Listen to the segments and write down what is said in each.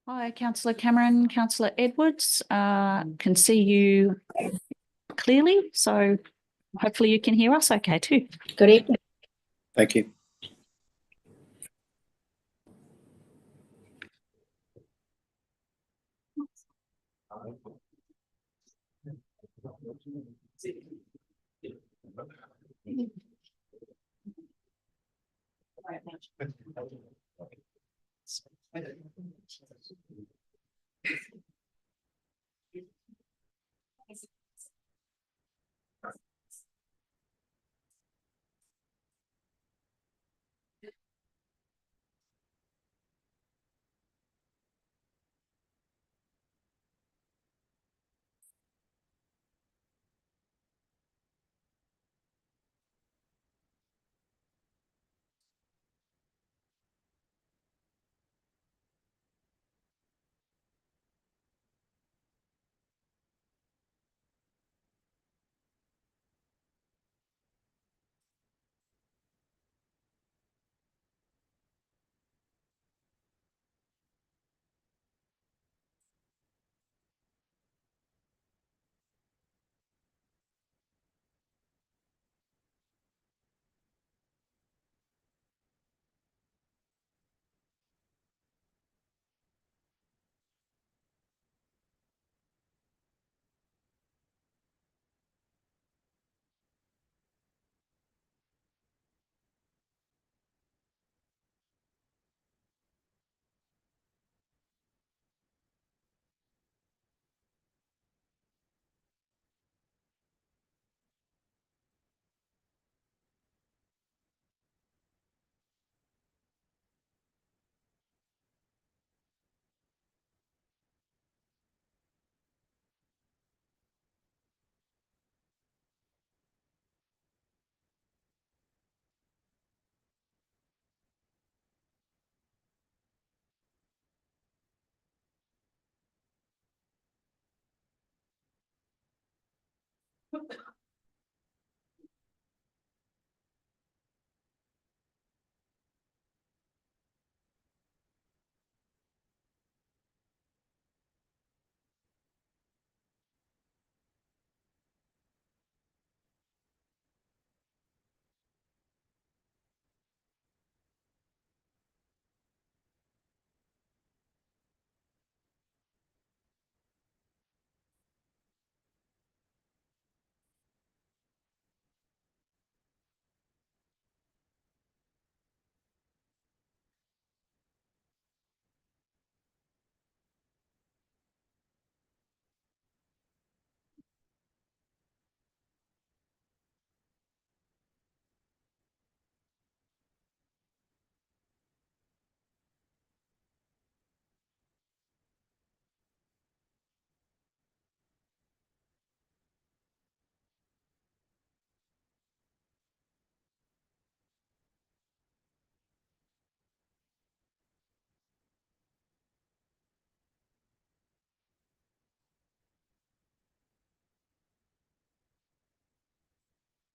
Hi, Councillor Cameron, Councillor Edwards. Can see you clearly, so hopefully you can hear us okay too. Good evening. Thank you.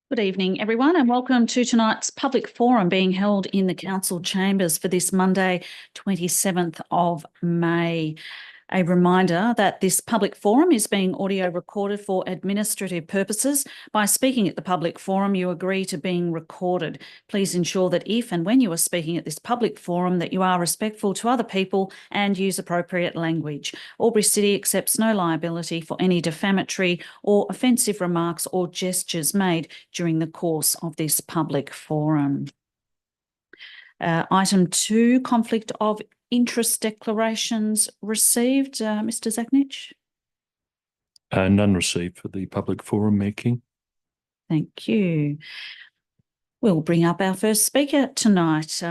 Good evening, everyone, and welcome to tonight's public forum being held in the council chambers for this Monday, 27th of May. A reminder that this public forum is being audio recorded for administrative purposes. By speaking at the public forum, you agree to being recorded. Please ensure that if and when you are speaking at this public forum that you are respectful to other people and use appropriate language. Albury City accepts no liability for any defamatory or offensive remarks or gestures made during the course of this public forum. Item 2, conflict of interest declarations received. Mr. Zachnich? None received for the public forum, Mayor King. Thank you. We'll bring up our first speaker tonight,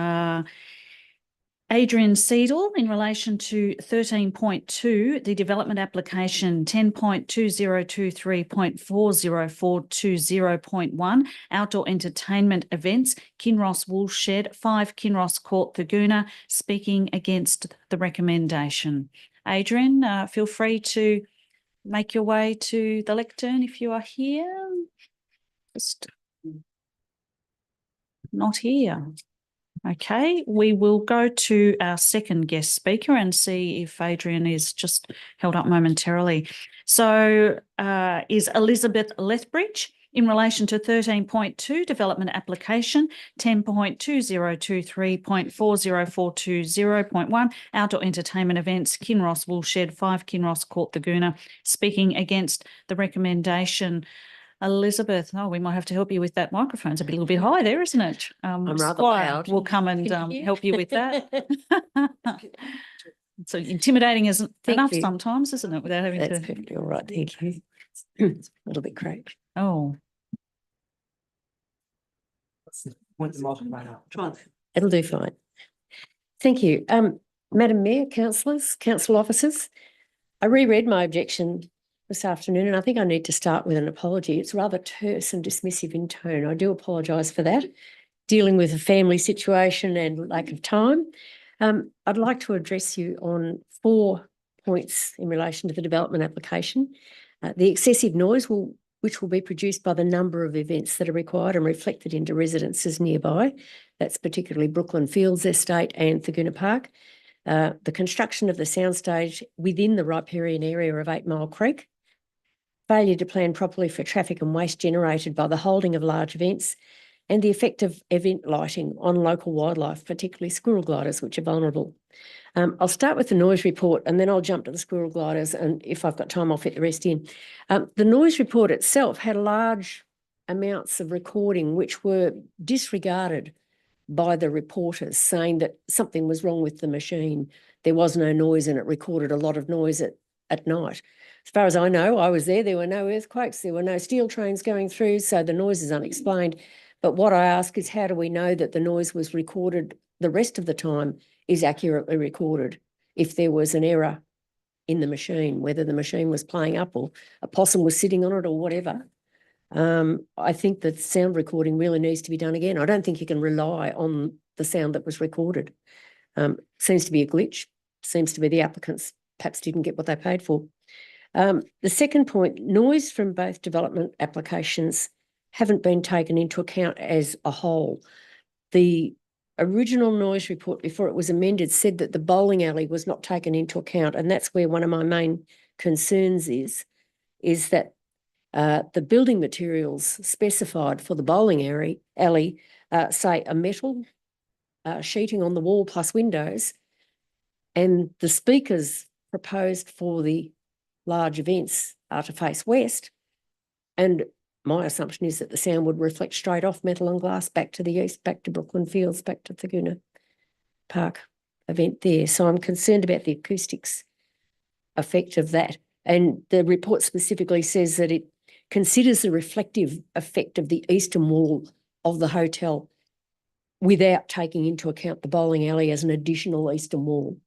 Adrian Seidel, in relation to 13.2, the development application 10.2023.40420.1, outdoor entertainment events, Kinross Woolshed, 5 Kinross Court, Thurgoona, speaking against the recommendation. Adrian, feel free to make your way to the lectern if you are here. Just not here. Okay, we will go to our second guest speaker and see if Adrian is just held up momentarily. So is Elizabeth Lethbridge in relation to 13.2 development application, 10.2023.40420.1 outdoor entertainment events, Kinross Woolshed, 5 Kinross Court, Thurgoona, speaking against the recommendation. Elizabeth, we might have to help you with that microphone. It's a little bit high there, isn't it? I'm rather Squire loud. will come and Thank you. help you with that. So intimidating isn't Thank enough you. sometimes, isn't it? Without having That's to. perfectly all right. Thank you. It's a little bit cracked. Oh, It'll do fine. Thank you. Madam Mayor, councillors, council officers, I reread my objection this afternoon, and I think I need to start with an apology. It's rather terse and dismissive in tone. I do apologise for that, dealing with a family situation and lack of time. I'd like to address you on 4 points in relation to the development application. The excessive noise which will be produced by the number of events that are required and reflected into residences nearby. That's particularly Brooklyn Fields Estate and Thurgoona Park. The construction of the soundstage within the riparian area of 8 Mile Creek. Failure to plan properly for traffic and waste generated by the holding of large events, and the effect of event lighting on local wildlife, particularly squirrel gliders, which are vulnerable. I'll start with the noise report and then I'll jump to the squirrel gliders, and if I've got time, I'll fit the rest in. The noise report itself had large amounts of recording which were disregarded by the reporters, saying that something was wrong with the machine. There was no noise and it recorded a lot of noise at night. As far as I know, I was there were no earthquakes, there were no steel trains going through, so the noise is unexplained. But what I ask is, how do we know that the noise was recorded the rest of the time is accurately recorded if there was an error in the machine, whether the machine was playing up or a possum was sitting on it or whatever? I think that sound recording really needs to be done again. I don't think you can rely on the sound that was recorded. Seems to be a glitch. Seems to be the applicants perhaps didn't get what they paid for. The second point, noise from both development applications haven't been taken into account as a whole. The original noise report, before it was amended, said that the bowling alley was not taken into account, and that's where one of my main concerns is that the building materials specified for the bowling alley say a metal sheeting on the wall plus windows, and the speakers proposed for the large events are to face west, and my assumption is that the sound would reflect straight off metal and glass back to the east, back to Brooklyn Fields, back to Thurgoona Park event there. So I'm concerned about the acoustics effect of that. And the report specifically says that it considers the reflective effect of the eastern wall of the hotel without taking into account the bowling alley as an additional eastern wall,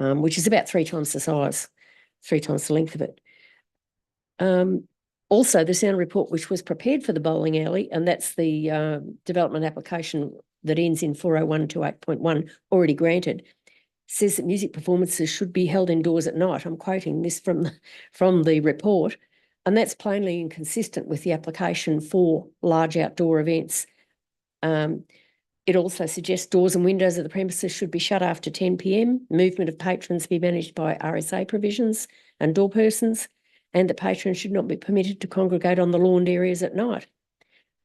which is about 3 times the size, 3 times the length of it. Also, the sound report, which was prepared for the bowling alley, and that's the development application that ends in 4012.8.1, already granted, says that music performances should be held indoors at night. I'm quoting this from the report, and that's plainly inconsistent with the application for large outdoor events. It also suggests doors and windows of the premises should be shut after 10 p.m, movement of patrons be managed by RSA provisions and door persons, and the patrons should not be permitted to congregate on the lawned areas at night.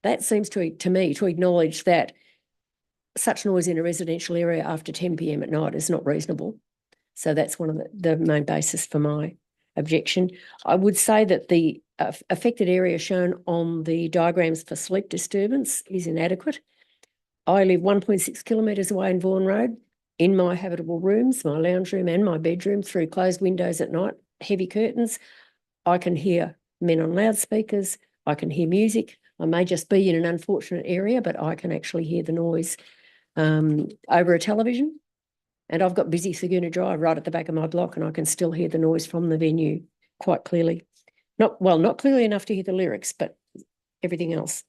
That seems to me to acknowledge that such noise in a residential area after 10 p.m. at night is not reasonable. So that's one of the main basis for my objection. I would say that the affected area shown on the diagrams for sleep disturbance is inadequate. I live 1.6 kilometres away in Vaughan Road, in my habitable rooms, my lounge room and my bedroom, through closed windows at night, heavy curtains. I can hear men on loudspeakers, I can hear music. I may just be in an unfortunate area, but I can actually hear the noise over a television. And I've got busy Thurgoona Drive right at the back of my block, and I can still hear the noise from the venue quite clearly. Not clearly enough to hear the lyrics, but everything else.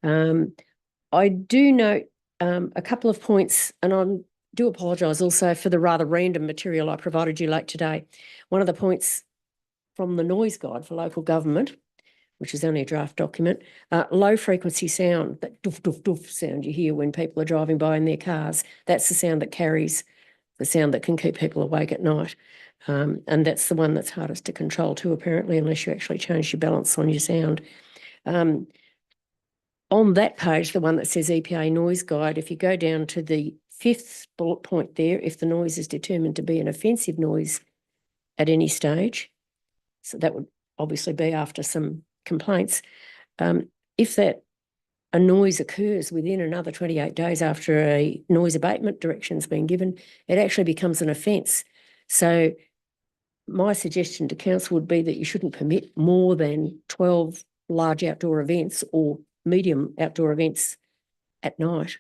I do note a couple of points, and I do apologise also for the rather random material I provided you late today. One of the points from the noise guide for local government which is only a draft document. Low frequency sound, that doof, doof, doof sound you hear when people are driving by in their cars, that's the sound that carries the sound that can keep people awake at night. And that's the one that's hardest to control too, apparently, unless you actually change your balance on your sound. On that page, the one that says EPA noise guide, if you go down to the 5th bullet point there, if the noise is determined to be an offensive noise at any stage, so that would obviously be after some complaints, if a noise occurs within another 28 days after a noise abatement direction's been given, it actually becomes an offence. So my suggestion to council would be that you shouldn't permit more than 12 large outdoor events or medium outdoor events at night,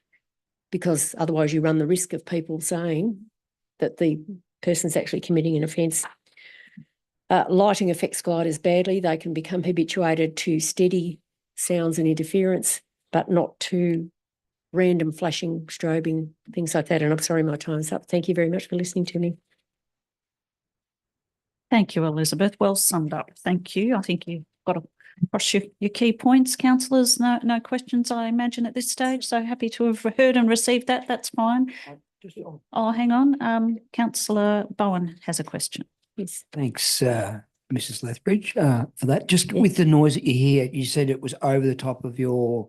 because otherwise you run the risk of people saying that the person's actually committing an offence. Lighting affects gliders badly. They can become habituated to steady sounds and interference, but not to random flashing, strobing, things like that. And I'm sorry, my time's up. Thank you very much for listening to me. Thank you, Elizabeth. Well summed up. Thank you. I think you've got across your key points. Councillors, no questions, I imagine, at this stage. So happy to have heard and received that. That's fine. Oh, hang on. Councillor Bowen has a question. Yes. Thanks, Mrs. Lethbridge, for that. Just with the noise that you hear, you said it was over the top of your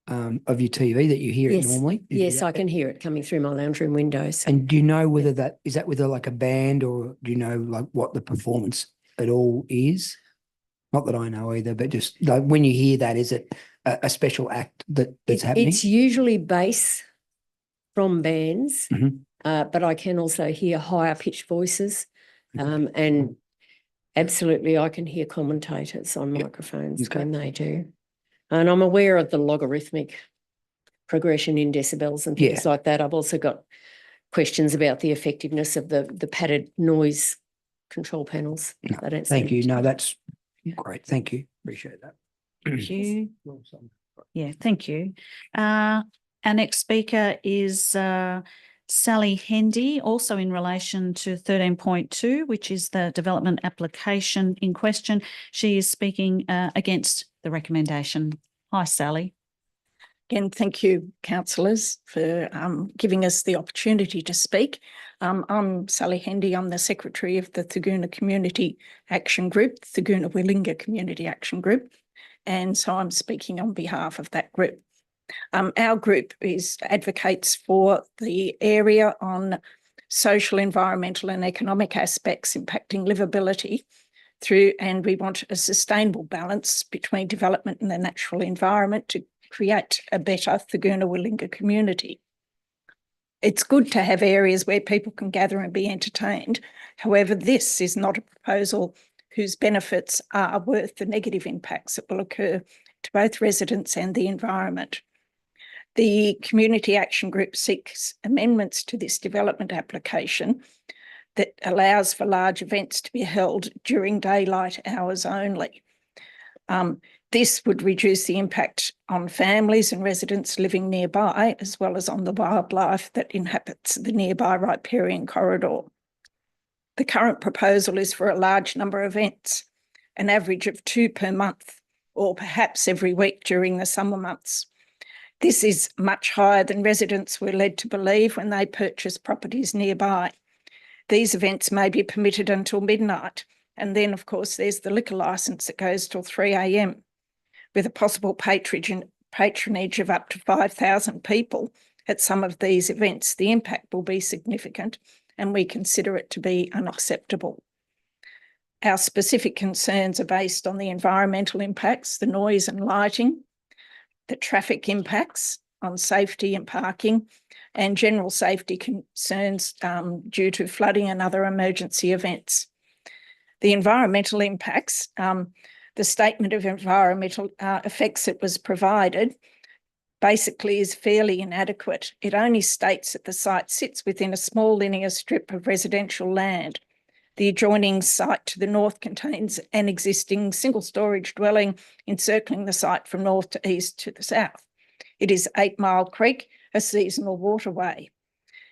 TV that you hear it normally? Yes, I can hear it coming through my lounge room windows. And do you know whether that is with like a band, or do you know like what the performance at all is? Not that I know either, but just like when you hear that, is it a special act that's happening? It's usually bass from bands, Mhm. but I can also hear higher pitched voices, and absolutely I can hear commentators on microphones when they do. And I'm aware of the logarithmic progression in decibels and things like that. I've also got questions about the effectiveness of the padded noise control panels. No, They don't thank seem you. to- No, that's great. Thank you. Appreciate that. Thank you. Yeah, thank you. Our next speaker is Sally Hendy, also in relation to 13.2, which is the development application in question. She is speaking against the recommendation. Hi, Sally. Again, thank you, councillors, for giving us the opportunity to speak. I'm Sally Hendy. I'm the Secretary of the Thurgoona Community Action Group, Thurgoona Willinga Community Action Group, and so I'm speaking on behalf of that group. Our group advocates for the area on social, environmental and economic aspects impacting livability and we want a sustainable balance between development and the natural environment to create a better Thurgoona Willinga community. It's good to have areas where people can gather and be entertained. However, this is not a proposal whose benefits are worth the negative impacts that will occur to both residents and the environment. The Community Action Group seeks amendments to this development application that allows for large events to be held during daylight hours only. This would reduce the impact on families and residents living nearby, as well as on the wildlife that inhabits the nearby riparian corridor. The current proposal is for a large number of events, an average of 2 per month, or perhaps every week during the summer months. This is much higher than residents were led to believe when they purchased properties nearby. These events may be permitted until midnight, and then, of course, there's the liquor licence that goes till 3 a.m. with a possible patronage of up to 5,000 people at some of these events. The impact will be significant, and we consider it to be unacceptable. Our specific concerns are based on the environmental impacts, the noise and lighting, the traffic impacts on safety and parking, and general safety concerns due to flooding and other emergency events. The environmental impacts, the statement of environmental effects that was provided basically is fairly inadequate. It only states that the site sits within a small linear strip of residential land. The adjoining site to the north contains an existing single storage dwelling encircling the site from north to east to the south. It is 8 Mile Creek, a seasonal waterway.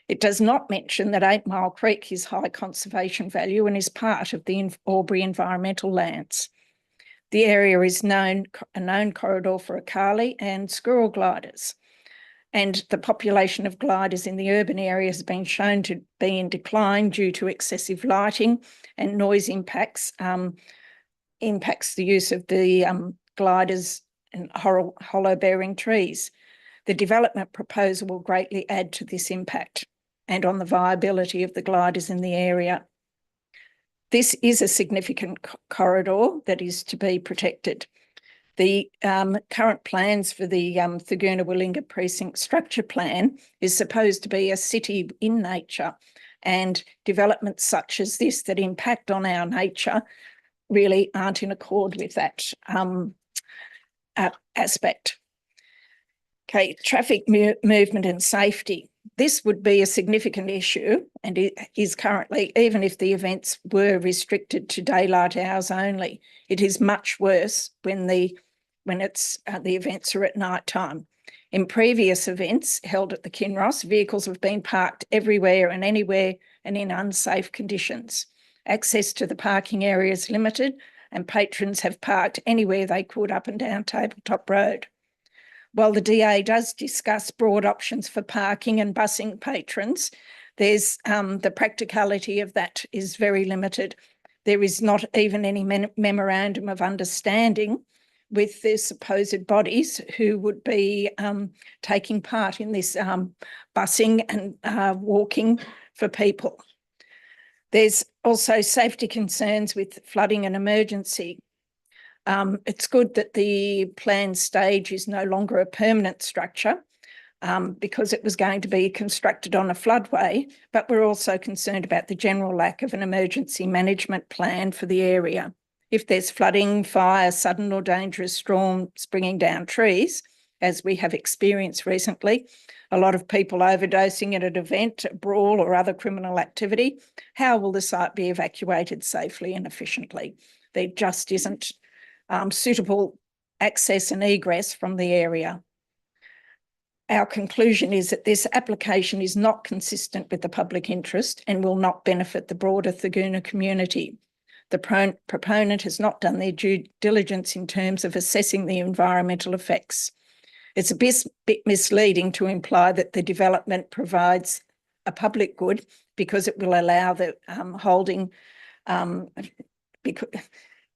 It does not mention that 8 Mile Creek is high conservation value and is part of the Albury environmental lands. The area is a known corridor for Akali and squirrel gliders. And the population of gliders in the urban area has been shown to be in decline due to excessive lighting and noise impacts, impacts the use of the gliders and hollow-bearing trees. The development proposal will greatly add to this impact and on the viability of the gliders in the area. This is a significant corridor that is to be protected. The current plans for the Thurgoona-Willinga Precinct Structure Plan is supposed to be a city in nature, and developments such as this that impact on our nature really aren't in accord with that aspect. Okay, traffic movement and safety. This would be a significant issue, and it is currently, even if the events were restricted to daylight hours only, it is much worse when the events are at night time. In previous events held at the Kinross, vehicles have been parked everywhere and anywhere and in unsafe conditions. Access to the parking area is limited, and patrons have parked anywhere they could up and down Tabletop Road. While the DA does discuss broad options for parking and busing patrons, there's the practicality of that is very limited. There is not even any memorandum of understanding with the supposed bodies who would be taking part in this busing and walking for people. There's also safety concerns with flooding and emergency. It's good that the planned stage is no longer a permanent structure because it was going to be constructed on a floodway, but we're also concerned about the general lack of an emergency management plan for the area. If there's flooding, fire, sudden or dangerous storms bringing down trees, as we have experienced recently, a lot of people overdosing at an event, a brawl or other criminal activity, how will the site be evacuated safely and efficiently? There just isn't suitable access and egress from the area. Our conclusion is that this application is not consistent with the public interest and will not benefit the broader Thurgoona community. The proponent has not done their due diligence in terms of assessing the environmental effects. It's a bit misleading to imply that the development provides a public good because it will allow the holding, because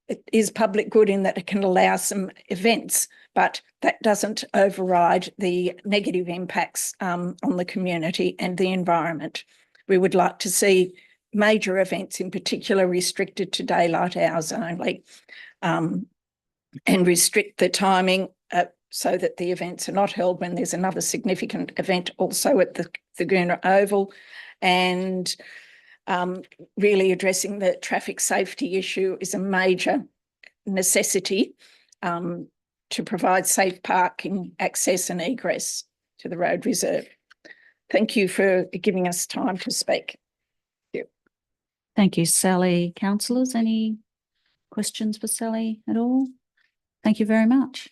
it is public good in that it can allow some events, but that doesn't override the negative impacts on the community and the environment. We would like to see major events in particular restricted to daylight hours only, and restrict the timing so that the events are not held when there's another significant event also at the Thurgoona Oval, and really addressing the traffic safety issue is a major necessity to provide safe parking, access and egress to the road reserve. Thank you for giving us time to speak. Thank you, Sally. Councillors, any questions for Sally at all? Thank you very much.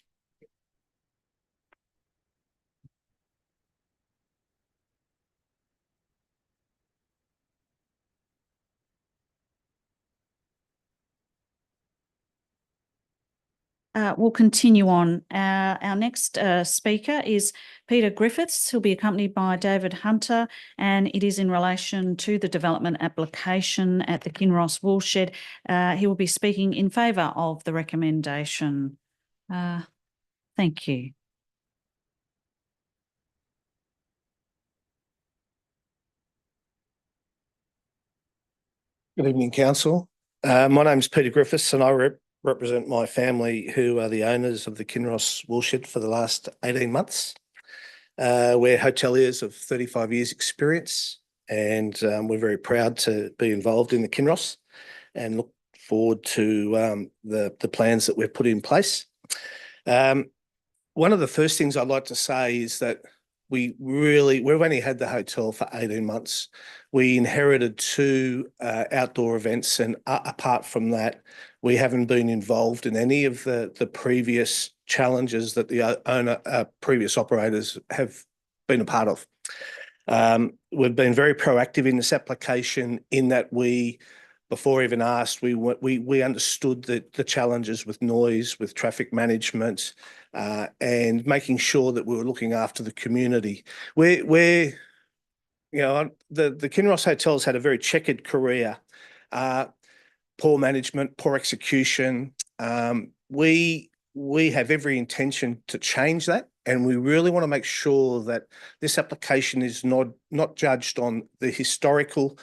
We'll continue on. Our next speaker is Peter Griffiths. He'll be accompanied by David Hunter, and it is in relation to the development application at the Kinross Woolshed. He will be speaking in favour of the recommendation. Thank you. Good evening, Council. My name is Peter Griffiths and I represent my family who are the owners of the Kinross Woolshed for the last 18 months. We're hoteliers of 35 years experience, and we're very proud to be involved in the Kinross and look forward to the plans that we've put in place. One of the first things I'd like to say is that we've only had the hotel for 18 months. We inherited 2 outdoor events, and apart from that, we haven't been involved in any of the previous challenges that the previous operators have been a part of. We've been very proactive in this application in that we before even asked, we understood the challenges with noise, with traffic management, and making sure that we were looking after the community. The Kinross Hotels had a very checkered career, poor management, poor execution. We have every intention to change that, and we really want to make sure that this application is not judged on the historical,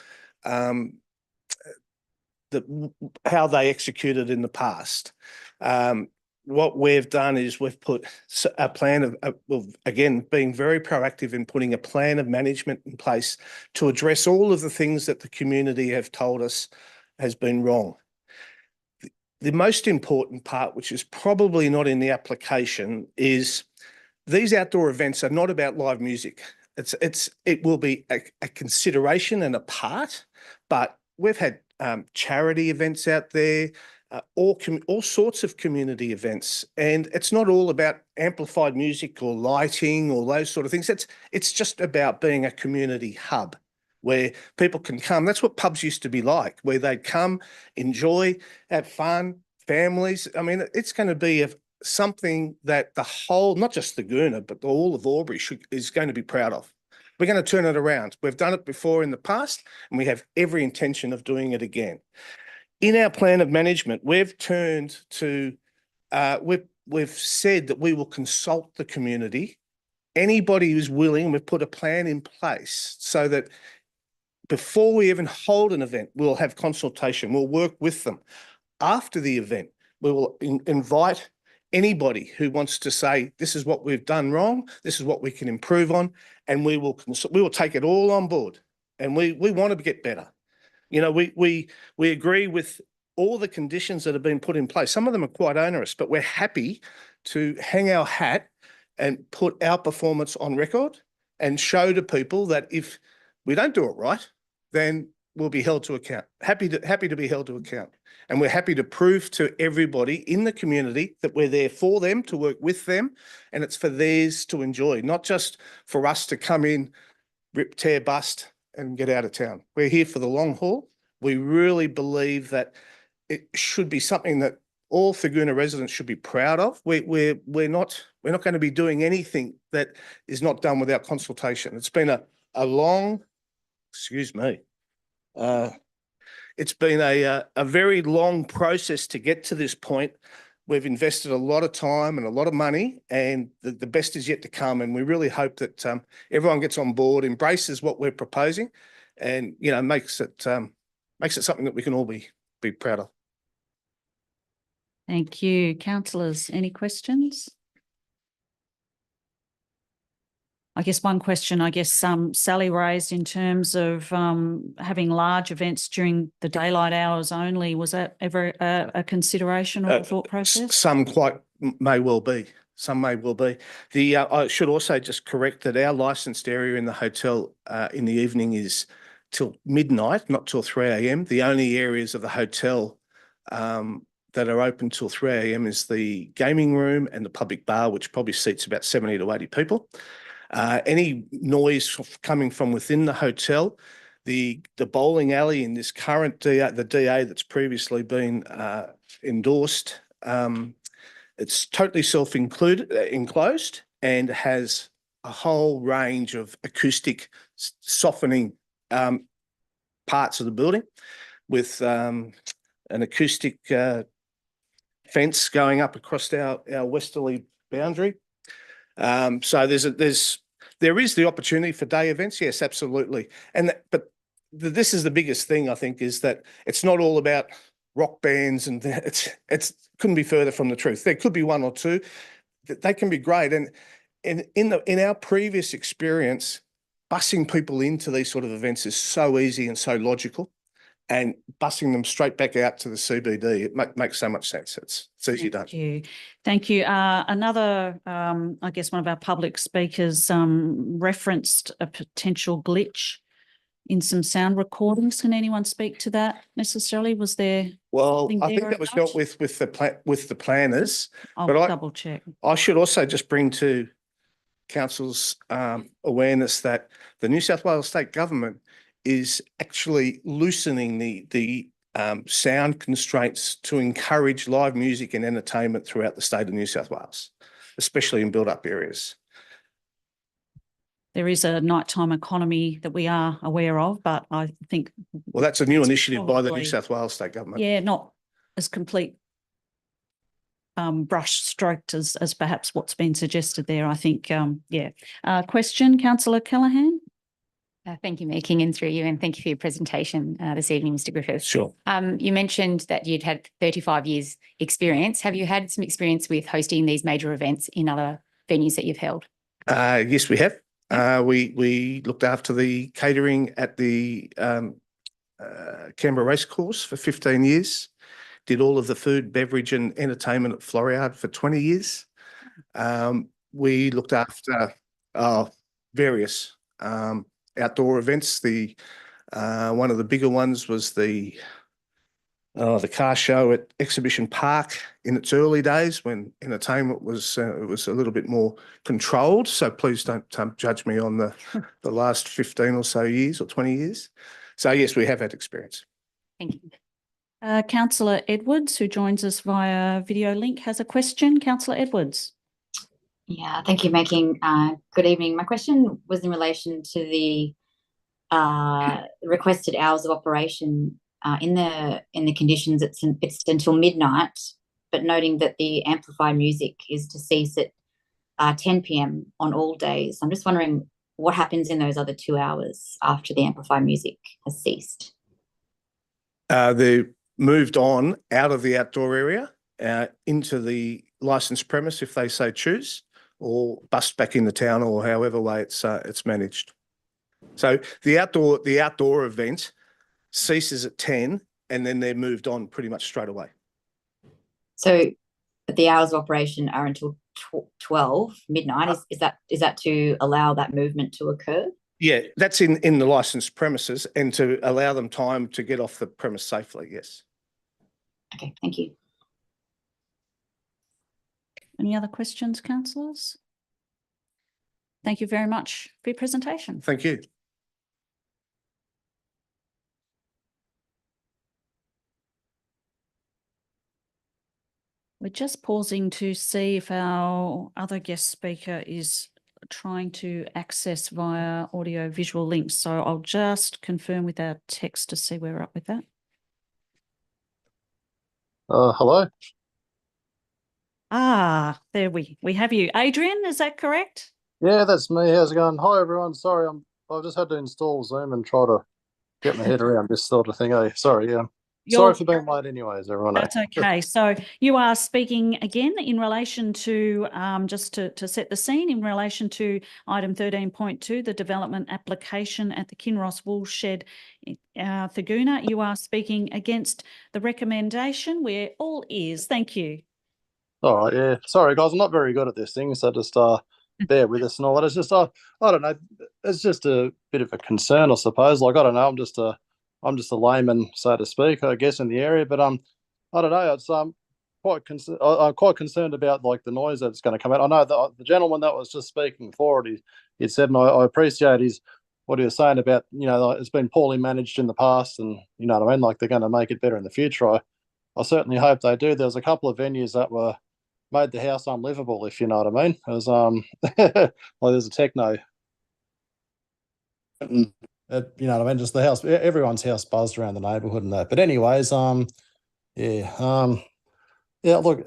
how they executed in the past. What we've done is we've put a plan of again, being very proactive in putting a plan of management in place to address all of the things that the community have told us has been wrong. The most important part, which is probably not in the application, is these outdoor events are not about live music. It will be a consideration and a part, but we've had charity events out there, all sorts of community events, and it's not all about amplified music or lighting or those sort of things. It's just about being a community hub where people can come. That's what pubs used to be like, where they'd come, enjoy, have fun, families. I mean, it's going to be something that the whole, not just Thagoona, but all of Albury is going to be proud of. We're going to turn it around. We've done it before in the past, and we have every intention of doing it again. In our plan of management, we've turned to, we've said that we will consult the community. Anybody who's willing, we've put a plan in place so that before we even hold an event, we'll have consultation. We'll work with them. After the event, we will invite anybody who wants to say, this is what we've done wrong, this is what we can improve on, and we will take it all on board. And we want to get better. You know, we agree with all the conditions that have been put in place. Some of them are quite onerous, but we're happy to hang our hat and put our performance on record and show to people that if we don't do it right, then we'll be held to account. Happy to be held to account. And we're happy to prove to everybody in the community that we're there for them, to work with them, and it's for theirs to enjoy, not just for us to come in, rip, tear, bust, and get out of town. We're here for the long haul. We really believe that it should be something that all Thagoona residents should be proud of. We're not going to be doing anything that is not done without consultation. It's been a long, excuse me, it's been a very long process to get to this point. We've invested a lot of time and a lot of money, and the best is yet to come. And we really hope that everyone gets on board, embraces what we're proposing, and makes it something that we can all be proud of. Thank you. Councillors, any questions? I guess one question, Sally raised in terms of having large events during the daylight hours only. Was that ever a consideration or a thought process? Some may well be. Some may well be. I should also just correct that our licensed area in the hotel in the evening is till midnight, not till 3 a.m. The only areas of the hotel that are open till 3 a.m. is the gaming room and the public bar, which probably seats about 70 to 80 people. Any noise coming from within the hotel, the bowling alley in this current DA, the DA that's previously been endorsed, it's totally enclosed and has a whole range of acoustic softening parts of the building with an acoustic fence going up across our westerly boundary. So there is the opportunity for day events, yes, absolutely. But this is the biggest thing, I think, is that it's not all about rock bands, and it's couldn't be further from the truth. There could be one or two, they can be great, and in our previous experience, busing people into these sort of events is so easy and so logical. And busing them straight back out to the CBD, it makes so much sense. It's easy done. Thank you. Another, I guess one of our public speakers referenced a potential glitch in some sound recordings. Can anyone speak to that necessarily? Was there? Well, I think that was dealt with the planners. I'll but double check. I should also just bring to Council's awareness that the New South Wales State Government is actually loosening the sound constraints to encourage live music and entertainment throughout the state of New South Wales, especially in built-up areas. There is a nighttime economy that we are aware of, but I think, Well, that's a new It's initiative by the New probably- South Wales State Government. yeah, not as complete brush stroked as perhaps what's been suggested there. I think, yeah. Question, Councillor Callaghan? Thank you, Mayor King, and through you, and thank you for your presentation this evening, Mr. Griffiths. Sure. You mentioned that you'd had 35 years experience. Have you had some experience with hosting these major events in other venues that you've held? Yes, we have. We looked after the catering at the Canberra Racecourse for 15 years. Did all of the food, beverage and entertainment at Floriade for 20 years. We looked after various outdoor events. The one of the bigger ones was the car show at Exhibition Park in its early days when entertainment was it was a little bit more controlled. So please don't judge me on the last 15 or so years or 20 years. So yes, we have had experience. Thank you. Councillor Edwards, who joins us via video link, has a question. Councillor Edwards. Yeah, thank you, Making. Good evening. My question was in relation to the requested hours of operation. In the conditions, it's until midnight, but noting that the amplified music is to cease at 10 p.m. on all days. I'm just wondering what happens in those other 2 hours after the amplified music has ceased. They moved on out of the outdoor area into the licensed premise if they so choose, or bust back into town, or however way it's managed. So the outdoor event ceases at 10 and then they're moved on pretty much straight away. So the hours of operation are until 12 midnight. Is that to allow that movement to occur? Yeah, that's in the licensed premises and to allow them time to get off the premise safely, yes. Okay, thank you. Any other questions, councillors? Thank you very much for your presentation. Thank you. We're just pausing to see if our other guest speaker is trying to access via audio visual links. So I'll just confirm with our text to see where we're up with that. Hello. There we have you. Adrian, is that correct? Yeah, that's me. How's it going? Hi, everyone. Sorry, I've just had to install Zoom and try to get my head around this sort of thing. Hey, sorry, yeah. Sorry for being late anyways, everyone. That's okay. So you are speaking again in relation to, just to set the scene, in relation to item 13.2, the development application at the Kinross Woolshed, Thurgoona. You are speaking against the recommendation. We're all ears. Thank you. All right, yeah. Sorry, guys, I'm not very good at this thing, so just bear with us and all that. It's just I don't know. It's just a bit of a concern, I suppose. Like, I don't know. I'm just a layman, so to speak, I guess, in the area. But I don't know. It's I'm quite concerned about like the noise that's going to come out. I know the gentleman that was just speaking forward, he said, and I appreciate what he was saying about, you know, it's been poorly managed in the past, and you know what I mean. Like, they're going to make it better in the future. I certainly hope they do. There was a couple of venues that made the house unlivable, if you know what I mean. It was like there's a techno. You know what I mean? Just the house, everyone's house buzzed around the neighbourhood and that. But anyways, yeah, look,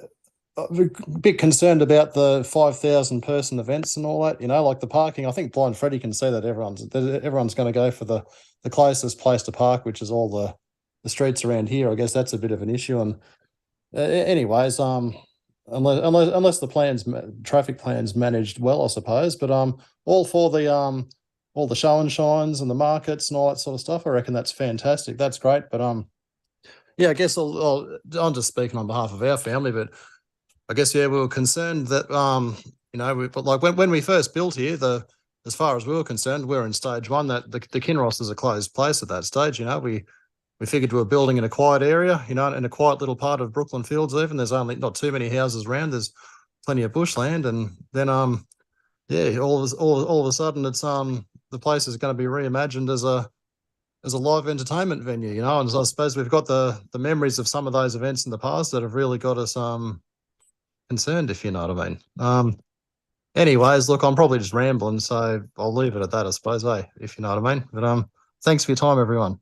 I'm a bit concerned about the 5,000 person events and all that, you know, like the parking. I think Blind Freddy can see that everyone's going to go for the closest place to park, which is all the streets around here. I guess that's a bit of an issue. And anyways, unless the traffic plans managed well, I suppose, but all for all the show and shines and the markets and all that sort of stuff. I reckon that's fantastic. That's great. But yeah, I guess I'm just speaking on behalf of our family, but I guess, yeah, we were concerned that, you know, but like when we first built here, as far as we were concerned, we were in stage one, that the Kinross is a closed place at that stage. You know, we figured we were building in a quiet area, you know, in a quiet little part of Brooklyn Fields even. There's only not too many houses around. There's plenty of bushland. And then, yeah, all of a sudden it's, the place is going to be reimagined as as a live entertainment venue, you know, and so I suppose we've got the memories of some of those events in the past that have really got us concerned, if you know what I mean. Anyways, look, I'm probably just rambling, so I'll leave it at that, I suppose, if you know what I mean. But thanks for your time, everyone.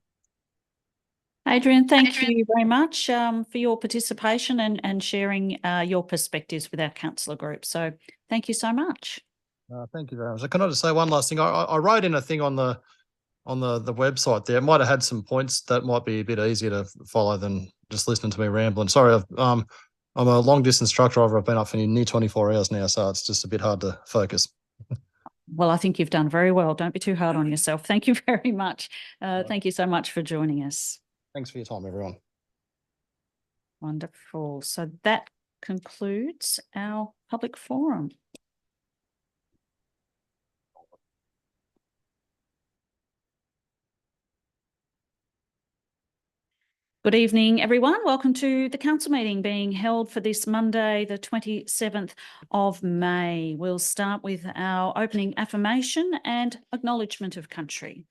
Adrian, thank you very much for your participation and sharing your perspectives with our councillor group. So thank you so much. Thank you very much. Can I just say one last thing? I wrote in a thing on the website there. It might have had some points that might be a bit easier to follow than just listening to me rambling. Sorry, I'm a long distance truck driver. I've been up for near 24 hours now, so it's just a bit hard to focus. Well, I think you've done very well. Don't be too hard on yourself. Thank you very much. Thank you so much for joining us. Thanks for your time, everyone. Wonderful. So that concludes our public forum. Good evening, everyone. Welcome to the council meeting being held for this Monday, the 27th of May. We'll start with our opening affirmation and acknowledgement of country.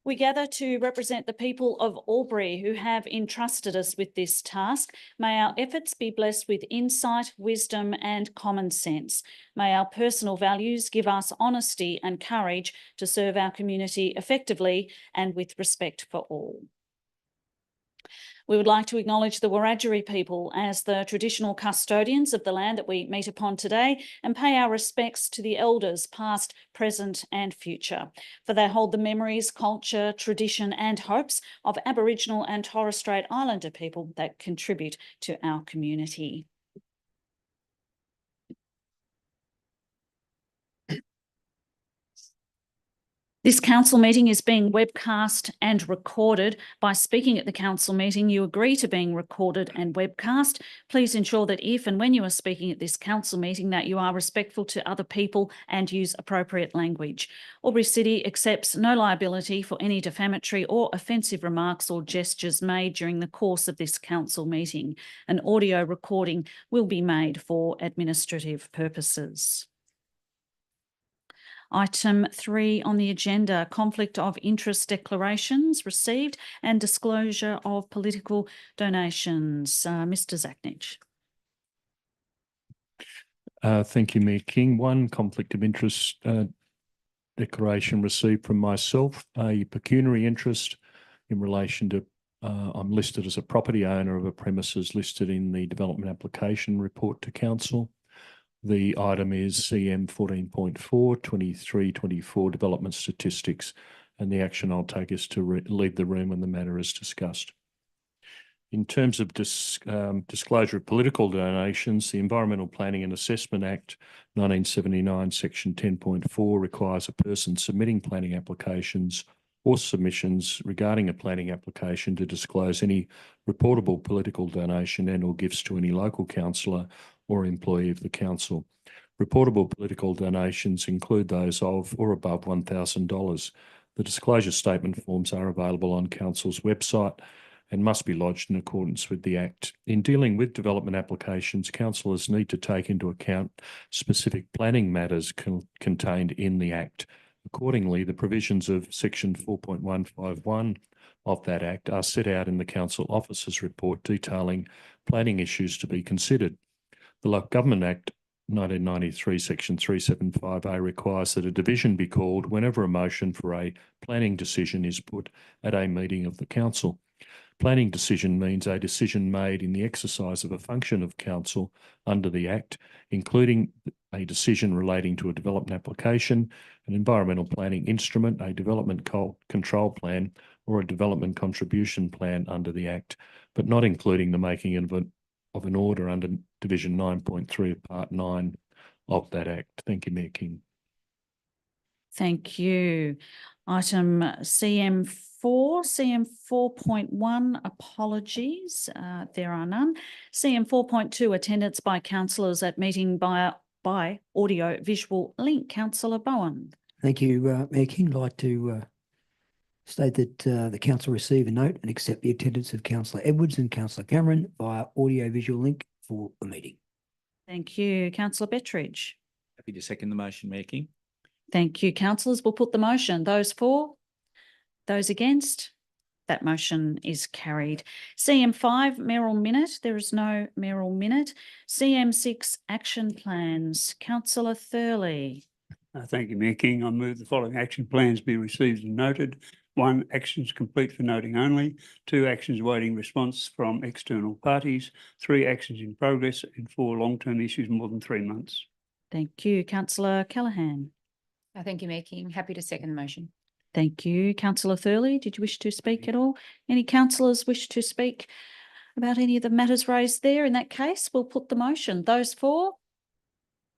We gather to represent the people of Albury who have entrusted us with this task. May our efforts be blessed with insight, wisdom and common sense. May our personal values give us honesty and courage to serve our community effectively and with respect for all. We would like to acknowledge the Wiradjuri people as the traditional custodians of the land that we meet upon today and pay our respects to the elders past, present and future, for they hold the memories, culture, tradition and hopes of Aboriginal and Torres Strait Islander people that contribute to our community. This council meeting is being webcast and recorded. By speaking at the council meeting, you agree to being recorded and webcast. Please ensure that if and when you are speaking at this council meeting that you are respectful to other people and use appropriate language. Albury City accepts no liability for any defamatory or offensive remarks or gestures made during the course of this council meeting. An audio recording will be made for administrative purposes. Item 3 on the agenda, conflict of interest declarations received and disclosure of political donations. Mr. Zachnich. Thank you, Mayor King. One conflict of interest declaration received from myself, a pecuniary interest in relation to I'm listed as a property owner of a premises listed in the development application report to council. The item is CM 14.4, 23-24 development statistics, and the action I'll take is to leave the room when the matter is discussed. In terms of disclosure of political donations, the Environmental Planning and Assessment Act 1979, Section 10.4 requires a person submitting planning applications or submissions regarding a planning application to disclose any reportable political donation and or gifts to any local councillor or employee of the council. Reportable political donations include those of or above $1,000. The disclosure statement forms are available on council's website and must be lodged in accordance with the Act. In dealing with development applications, councillors need to take into account specific planning matters contained in the Act. Accordingly, the provisions of Section 4.151 of that Act are set out in the Council Officer's report detailing planning issues to be considered. The Local Government Act 1993, Section 375A requires that a division be called whenever a motion for a planning decision is put at a meeting of the council. Planning decision means a decision made in the exercise of a function of council under the Act, including a decision relating to a development application, an environmental planning instrument, a development control plan, or a development contribution plan under the Act, but not including the making of an order under Division 9.3 of Part 9 of that Act. Thank you, Mayor King. Thank you. Item CM4, CM 4.1, apologies, there are none. CM 4.2, attendance by councillors at meeting by audio visual link. Councillor Bowen. Thank you, Mayor King. I'd like to state that the council receive a note and accept the attendance of Councillor Edwards and Councillor Cameron via audio visual link for the meeting. Thank you. Councillor Bettridge. Happy to second the motion, Mayor King. Thank you, councillors. We'll put the motion. Those for? Those against? That motion is carried. CM5, mayoral minute. There is no mayoral minute. CM6, action plans. Councillor Thurley. Thank you, Mayor King. I move the following action plans be received and noted. 1, actions complete for noting only. 2, actions awaiting response from external parties. 3, actions in progress. And 4, long-term issues more than 3 months. Thank you, councillor Callaghan. Thank you, Mayor King. Happy to second the motion. Thank you, councillor Thurley. Did you wish to speak at all? Any councillors wish to speak about any of the matters raised there? In that case, we'll put the motion. Those for?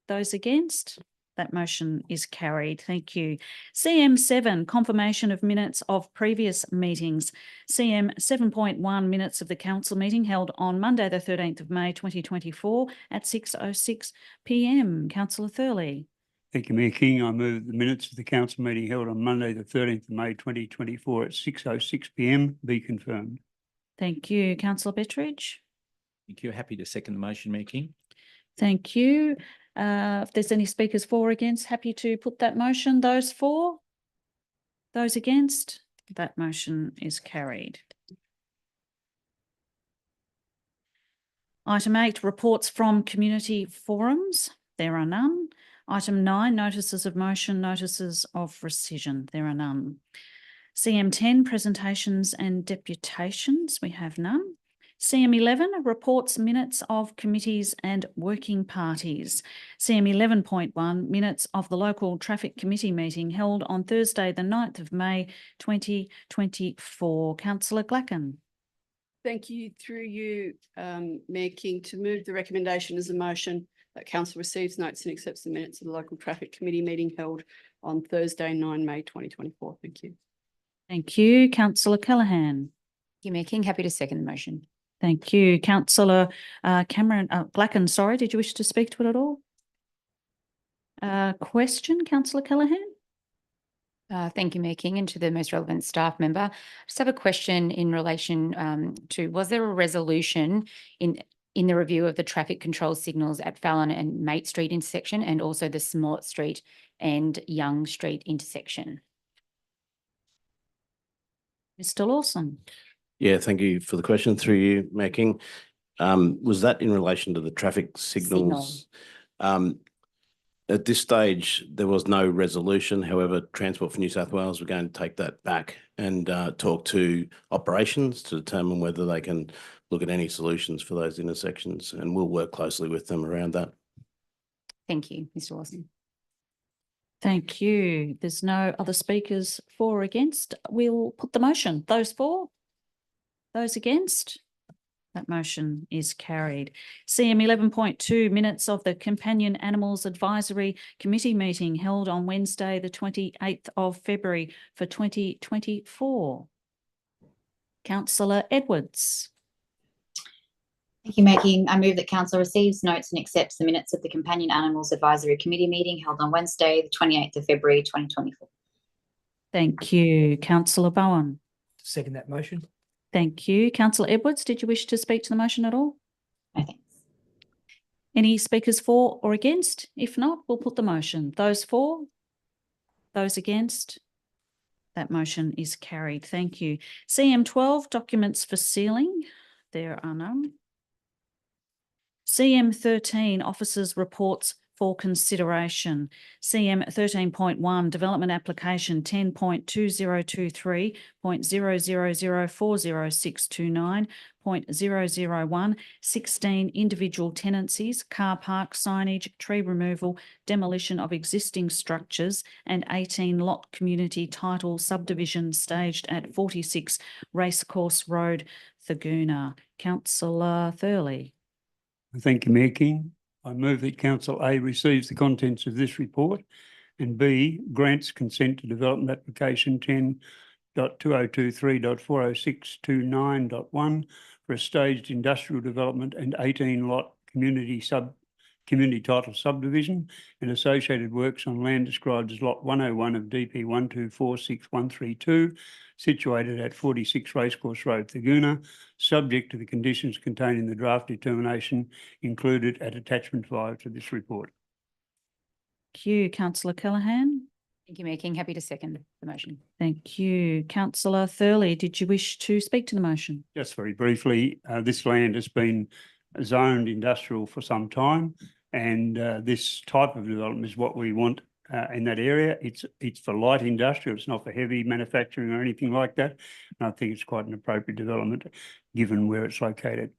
Those against? That motion is carried. Thank you. CM7, confirmation of minutes of previous meetings. CM 7.1, minutes of the council meeting held on Monday, the 13th of May, 2024 at 6:06 p.m. Councillor Thurley. Thank you, Mayor King. I move the minutes of the council meeting held on Monday, the 13th of May, 2024 at 6:06 p.m. be confirmed. Thank you. Councillor Bettridge. Thank you. Happy to second the motion, Mayor King. Thank you. If there's any speakers for or against, happy to put that motion. Those for? Those against? That motion is carried. Item 8, reports from community forums. There are none. Item 9, notices of motion, notices of rescission. There are none. CM10, presentations and deputations. We have none. CM11, reports, minutes of committees and working parties. CM11.1, minutes of the local traffic committee meeting held on Thursday, the 9th of May, 2024. Councillor Glacken. Thank you. Through you, Mayor King, to move the recommendation as a motion that council receives, notes and accepts the minutes of the local traffic committee meeting held on Thursday, 9 May 2024. Thank you. Thank you. Councillor Callaghan. Thank you, Mayor King. Happy to second the motion. Thank you. Councillor Glacken, sorry, did you wish to speak to it at all? Question, Councillor Callaghan? Thank you, Mayor King, and to the most relevant staff member. I just have a question in relation to, was there a resolution in the review of the traffic control signals at Fallon and Mate Street intersection and also the Smollett Street and Young Street intersection? Mr. Lawson. Yeah, thank you for the question. Through you, Mayor King. Was that in relation to the traffic signals? At this stage, there was no resolution. However, Transport for New South Wales were going to take that back and talk to operations to determine whether they can look at any solutions for those intersections, and we'll work closely with them around that. Thank you, Mr. Lawson. Thank you. There's no other speakers for or against. We'll put the motion. Those for? Those against? That motion is carried. CM 11.2, minutes of the Companion Animals Advisory Committee meeting held on Wednesday, the 28th of February for 2024. Councillor Edwards. Thank you, Mayor King. I move that council receives, notes and accepts the minutes of the Companion Animals Advisory Committee meeting held on Wednesday, the 28th of February, 2024. Thank you. Councillor Bowen. Second that motion. Thank you. Councillor Edwards, did you wish to speak to the motion at all? No, thanks. Any speakers for or against? If not, we'll put the motion. Those for? Those against? That motion is carried. Thank you. CM12, documents for sealing. There are none. CM13, officers' reports for consideration. CM 13.1, development application 10.2023.0004069.001, 16 individual tenancies, car park signage, tree removal, demolition of existing structures, and 18 lot community title subdivision staged at 46 Racecourse Road, Thurgoona. Councillor Thurley. Thank you, Mayor King. I move that Council A receives the contents of this report and B grants consent to development application 10.2023.40629.1 for a staged industrial development and 18 lot community title subdivision and associated works on land described as lot 101 of DP 1246132, situated at 46 Racecourse Road, Thurgoona, subject to the conditions contained in the draft determination included at attachment 5 to this report. Thank you. Councillor Callaghan. Thank you, Mayor King. Happy to second the motion. Thank you. Councillor Thurley, did you wish to speak to the motion? Just very briefly, this land has been zoned industrial for some time, and this type of development is what we want in that area. It's for light industrial. It's not for heavy manufacturing or anything like that. And I think it's quite an appropriate development given where it's located.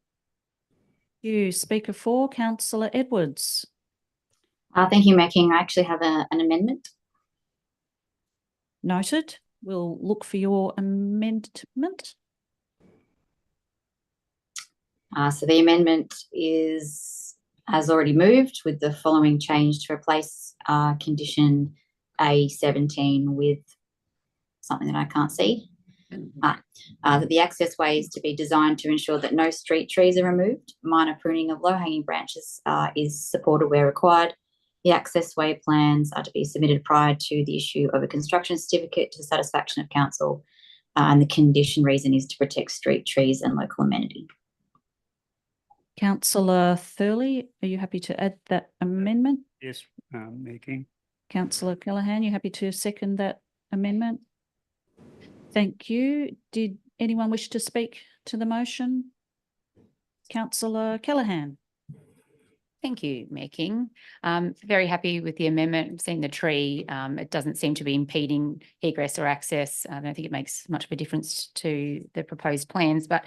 Thank you. Speaker 4, Councillor Edwards. Thank you, Mayor King. I actually have an amendment. Noted. We'll look for your amendment. So the amendment is as already moved with the following change to replace condition A17 with something that I can't see. That the access way is to be designed to ensure that no street trees are removed. Minor pruning of low-hanging branches is supported where required. The access way plans are to be submitted prior to the issue of a construction certificate to the satisfaction of council. And the condition reason is to protect street trees and local amenity. Councillor Thurley, are you happy to add that amendment? Yes, Mayor King. Councillor Callaghan, you happy to second that amendment? Thank you. Did anyone wish to speak to the motion? Councillor Callaghan. Thank you, Mayor King. Very happy with the amendment. I've seen the tree. It doesn't seem to be impeding egress or access. I don't think it makes much of a difference to the proposed plans, but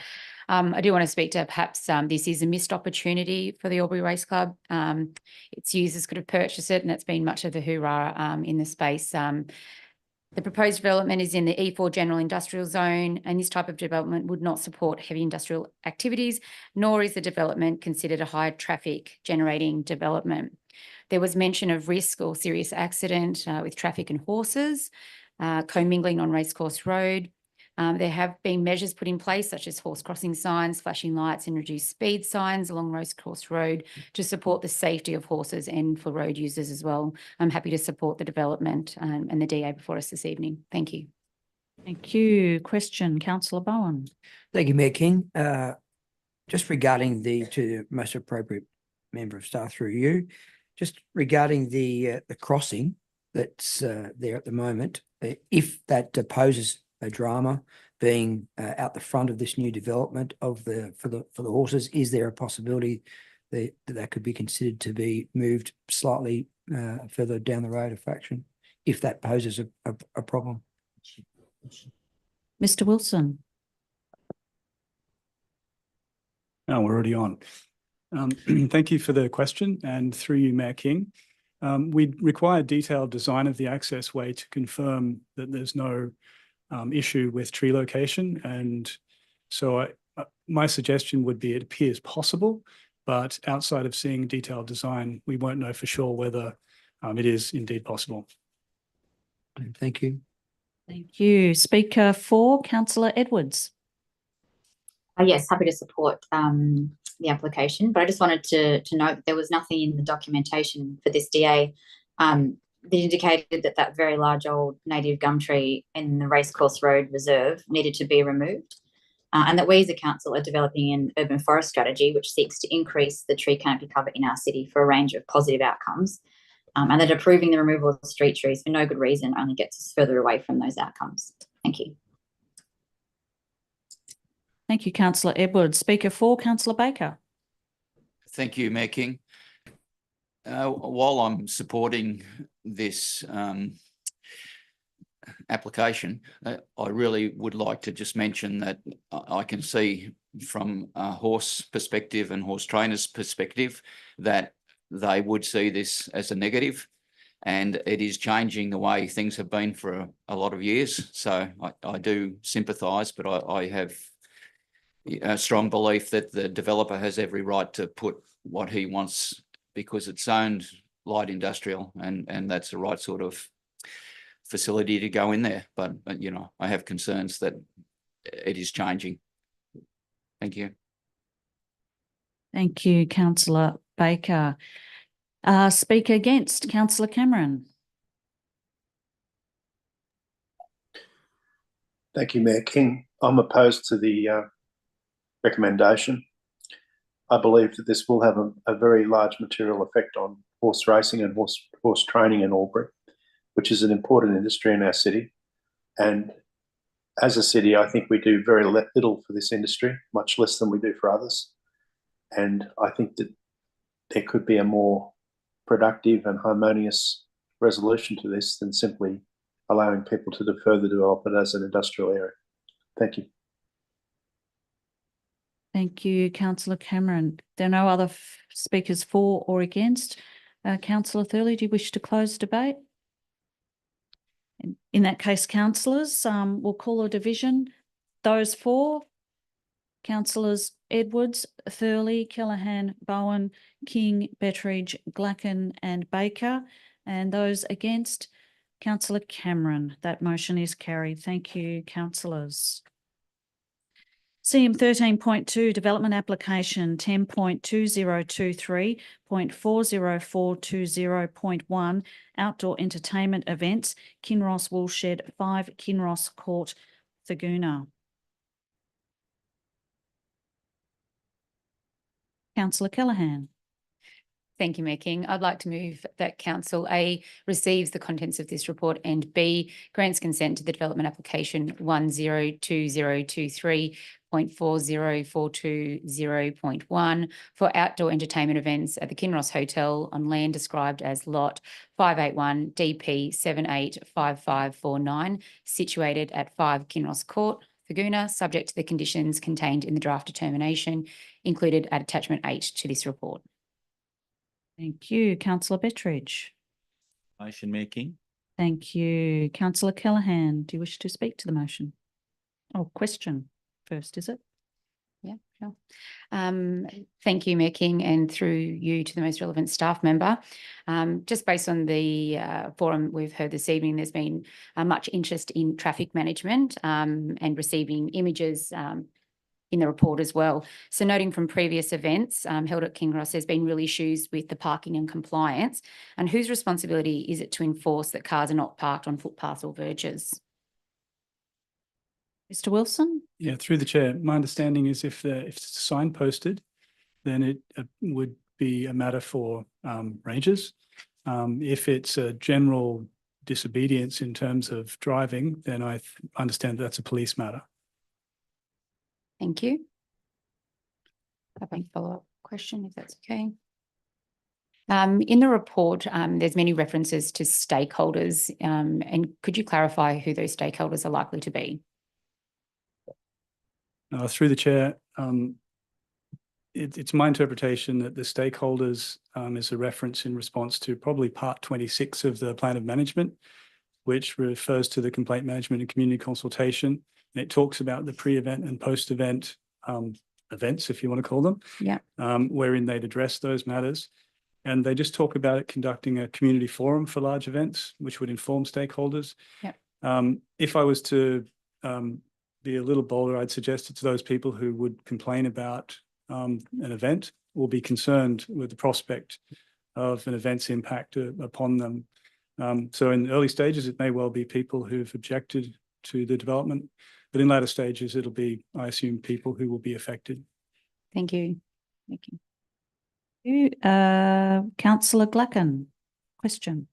I do want to speak to perhaps this is a missed opportunity for the Albury Race Club. Its users could have purchased it, and it's been much of a hoorah in the space. The proposed development is in the E4 General Industrial Zone, and this type of development would not support heavy industrial activities, nor is the development considered a high traffic generating development. There was mention of risk or serious accident with traffic and horses commingling on Racecourse Road. There have been measures put in place such as horse crossing signs, flashing lights and reduced speed signs along Racecourse Road to support the safety of horses and for road users as well. I'm happy to support the development and the DA before us this evening. Thank you. Thank you. Question, Councillor Bowen. Thank you, Mayor King. Just regarding to the most appropriate member of staff through you, just regarding the crossing that's there at the moment, if that poses a drama being out the front of this new development of for the horses, is there a possibility that could be considered to be moved slightly further down the road a fraction if that poses a problem? Mr. Wilson. Oh, we're already on. Thank you for the question, and through you, Mayor King. We require detailed design of the access way to confirm that there's no issue with tree location. And so my suggestion would be it appears possible, but outside of seeing detailed design, we won't know for sure whether it is indeed possible. Thank you. Thank you. Speaker 4, Councillor Edwards. Yes, happy to support the application, but I just wanted to note that there was nothing in the documentation for this DA that indicated that very large old native gum tree in the Racecourse Road Reserve needed to be removed, and that we as a council are developing an urban forest strategy which seeks to increase the tree canopy cover in our city for a range of positive outcomes, and that approving the removal of street trees for no good reason only gets us further away from those outcomes. Thank you. Thank you, Councillor Edwards. Speaker 4, Councillor Baker. Thank you, Mayor King. While I'm supporting this application, I really would like to just mention that I can see from a horse perspective and horse trainers' perspective that they would see this as a negative, and it is changing the way things have been for a lot of years. So I do sympathise, but I have a strong belief that the developer has every right to put what he wants because it's zoned light industrial, and that's the right sort of facility to go in there. But you know, I have concerns that it is changing. Thank you. Thank you, Councillor Baker. Speaker against, Councillor Cameron. Thank you, Mayor King. I'm opposed to the recommendation. I believe that this will have a very large material effect on horse racing and horse training in Albury. which is an important industry in our city. And as a city, I think we do very little for this industry, much less than we do for others. And I think that there could be a more productive and harmonious resolution to this than simply allowing people to further develop it as an industrial area. Thank you. Thank you, Councillor Cameron. There are no other speakers for or against. Councillor Thurley, do you wish to close debate? In that case, councillors, we'll call a division. Those for, councillors Edwards, Thurley, Callaghan, Bowen, King, Betteridge, Glacken and Baker. And those against, Councillor Cameron. That motion is carried. Thank you, councillors. CM 13.2 Development Application 10.2023.40420.1 Outdoor Entertainment Events Kinross Woolshed 5 Kinross Court, Thurgoona. Councillor Callaghan. Thank you, Mayor King. I'd like to move that Council A receives the contents of this report and B grants consent to the development application 102023.40420.1 for outdoor entertainment events at the Kinross Hotel on land described as Lot 581 DP 785549, situated at 5 Kinross Court, Thurgoona, subject to the conditions contained in the draft determination included at attachment 8 to this report. Thank you. Councillor Betteridge. Motion, Mayor King. Thank you. Councillor Callaghan, do you wish to speak to the motion? Oh, question first, is it? Yeah, sure. Thank you, Mayor King, and through you to the most relevant staff member. Just based on the forum we've heard this evening, there's been much interest in traffic management and receiving images in the report as well. So noting from previous events held at Kinross, there's been real issues with the parking and compliance. And whose responsibility is it to enforce that cars are not parked on footpaths or verges? Mr. Wilson? Yeah, through the chair. My understanding is if it's signposted, then it would be a matter for rangers. If it's a general disobedience in terms of driving, then I understand that's a police matter. Thank you. I have a follow-up question, if that's okay. In the report, there's many references to stakeholders, and could you clarify who those stakeholders are likely to be? Through the chair, it's my interpretation that the stakeholders is a reference in response to probably part 26 of the plan of management, which refers to the complaint management and community consultation. And it talks about the pre-event and post-event events, if you want to call them, wherein they'd address those matters. And they just talk about it conducting a community forum for large events, which would inform stakeholders. If I was to be a little bolder, I'd suggest it's those people who would complain about an event or be concerned with the prospect of an event's impact upon them. So in the early stages, it may well be people who've objected to the development, but in later stages, it'll be, I assume, people who will be affected. Thank you. Thank you. Councillor Glacken, question.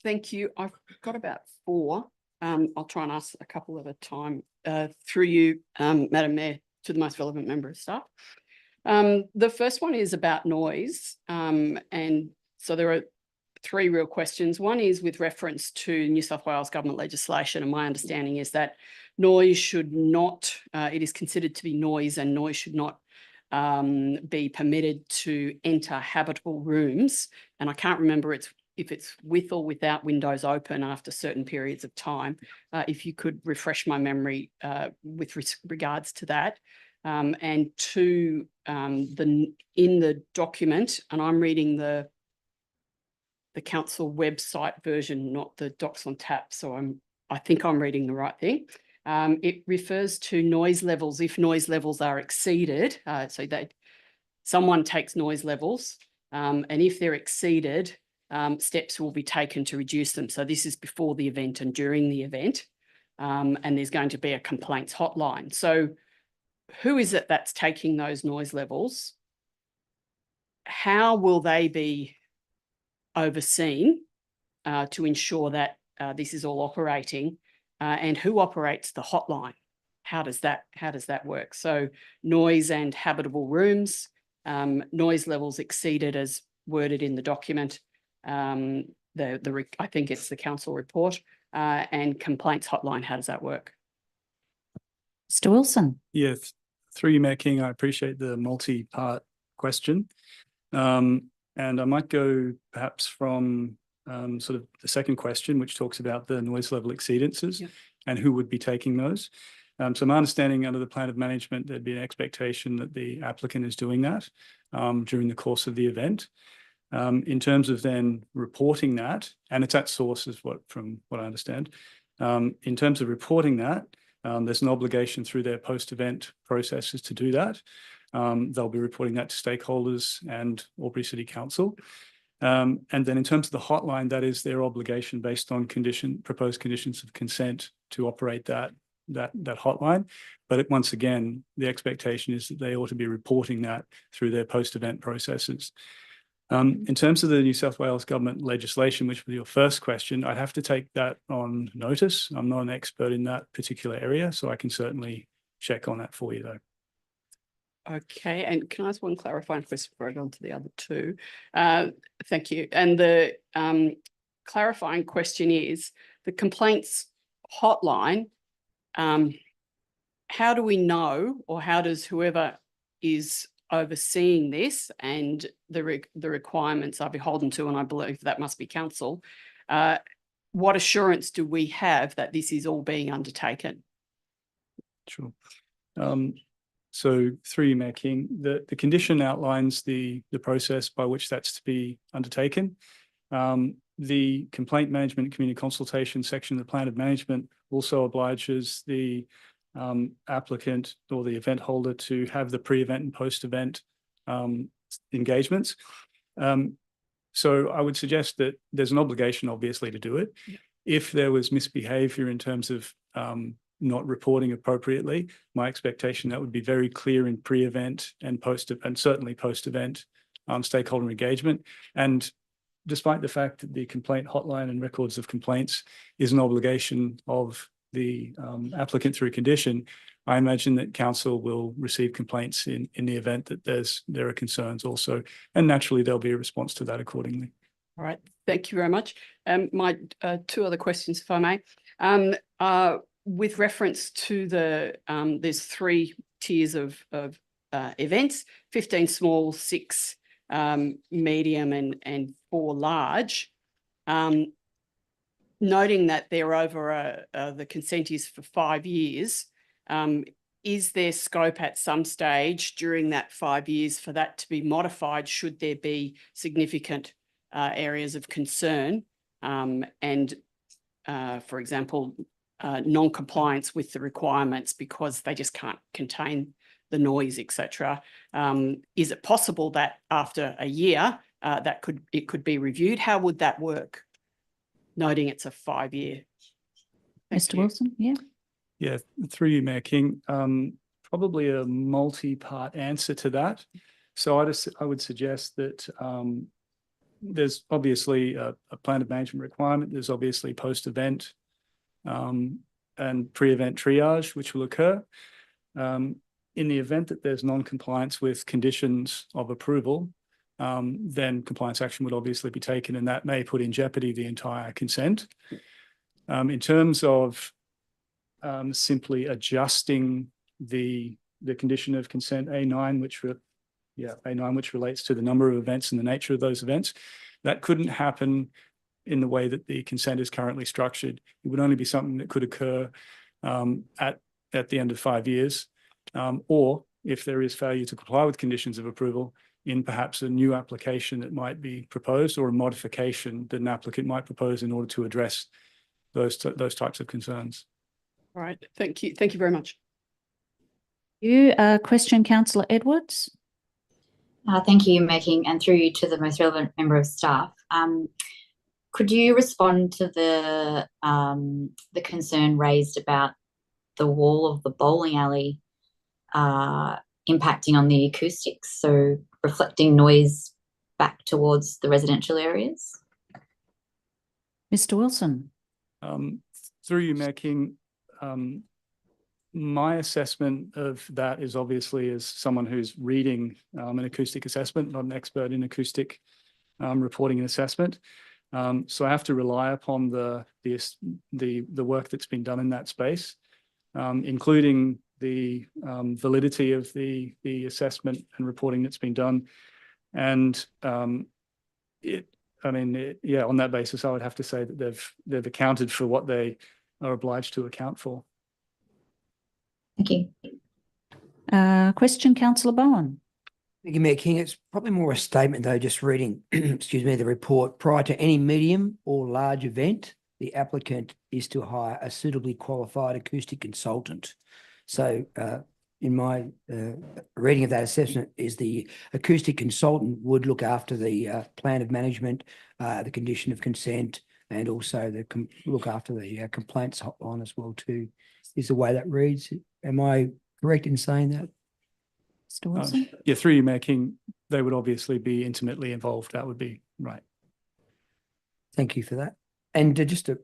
Thank you. I've got about 4. I'll try and ask a couple at a time through you, Madam Mayor, to the most relevant member of staff. The first one is about noise. And so there are 3 real questions. One is with reference to New South Wales government legislation. And my understanding is that noise should not, it is considered to be noise, and noise should not be permitted to enter habitable rooms. And I can't remember if it's with or without windows open after certain periods of time. If you could refresh my memory with regards to that. And 2, in the document, and I'm reading the council website version, not the docs on tap, so I think I'm reading the right thing. It refers to noise levels. If noise levels are exceeded, so that someone takes noise levels, and if they're exceeded, steps will be taken to reduce them. So this is before the event and during the event, and there's going to be a complaints hotline. So who is it that's taking those noise levels? How will they be overseen to ensure that this is all operating, and who operates the hotline? How does that work? So noise and habitable rooms, noise levels exceeded as worded in the document. I think it's the council report, and complaints hotline. How does that work? Mr. Wilson. Yeah, through you, Mayor King, I appreciate the multi-part question. And I might go perhaps from sort of the second question, which talks about the noise level exceedances and who would be taking those. So my understanding under the plan of management, there'd be an expectation that the applicant is doing that during the course of the event. In terms of then reporting that, and it's at source from what I understand. In terms of reporting that, there's an obligation through their post-event processes to do that. They'll be reporting that to stakeholders and Albury City Council. And then in terms of the hotline, that is their obligation based on proposed conditions of consent to operate that hotline. But once again, the expectation is that they ought to be reporting that through their post-event processes. In terms of the New South Wales government legislation, which was your first question, I'd have to take that on notice. I'm not an expert in that particular area, so I can certainly check on that for you though. Okay, and can I ask one clarifying question before I go on to the other two? Thank you. And the clarifying question is the complaints hotline. How do we know, or how does whoever is overseeing this and the requirements are beholden to, and I believe that must be council, what assurance do we have that this is all being undertaken? Sure. So through you, Mayor King, the condition outlines the process by which that's to be undertaken. The complaint management and community consultation section of the plan of management also obliges the applicant or the event holder to have the pre-event and post-event engagements. So I would suggest that there's an obligation, obviously, to do it. Yeah. If there was misbehavior in terms of not reporting appropriately, my expectation that would be very clear in pre-event and and certainly post-event stakeholder engagement. And despite the fact that the complaint hotline and records of complaints is an obligation of the applicant through condition, I imagine that council will receive complaints in the event that there are concerns also, and naturally there'll be a response to that accordingly. All right, thank you very much. My two other questions, if I may. With reference to there's 3 tiers of events, 15 small, 6 medium, and 4 large. Noting that they're over the consent is for 5 years, is there scope at some stage during that 5 years for that to be modified should there be significant areas of concern and, for example, non-compliance with the requirements because they just can't contain the noise, etc. Is it possible that after a year it could be reviewed? How would that work? Noting it's a 5-year. Mr. Wilson, yeah. Yeah, through you, Mayor King. Probably a multi-part answer to that. So I would suggest that there's obviously a plan of management requirement. There's obviously post-event and pre-event triage, which will occur. In the event that there's non-compliance with conditions of approval, then compliance action would obviously be taken, and that may put in jeopardy the entire consent. In terms of simply adjusting the condition of consent A9, which relates to the number of events and the nature of those events, that couldn't happen in the way that the consent is currently structured. It would only be something that could occur at the end of 5 years, or if there is failure to comply with conditions of approval in perhaps a new application that might be proposed or a modification that an applicant might propose in order to address those types of concerns. All right, thank you. Thank you very much. Question, Councillor Edwards. Thank you, Mayor King, and through you to the most relevant member of staff. Could you respond to the concern raised about the wall of the bowling alley impacting on the acoustics, so reflecting noise back towards the residential areas? Mr. Wilson. Through you, Mayor King, my assessment of that is obviously as someone who's reading an acoustic assessment, not an expert in acoustic reporting and assessment. So I have to rely upon the work that's been done in that space, including the validity of the assessment and reporting that's been done. And on that basis, I would have to say that they've accounted for what they are obliged to account for. Thank you. Question, Councillor Bowen. Thank you, Mayor King. It's probably more a statement though, just reading, excuse me, the report. Prior to any medium or large event, the applicant is to hire a suitably qualified acoustic consultant. So in my reading of that assessment is the acoustic consultant would look after the plan of management, the condition of consent, and also look after the complaints hotline as well too, is the way that reads. Am I correct in saying that? Mr. Wilson? Yeah, through you, Mayor King, they would obviously be intimately involved. That would be right. Thank you for that. And just a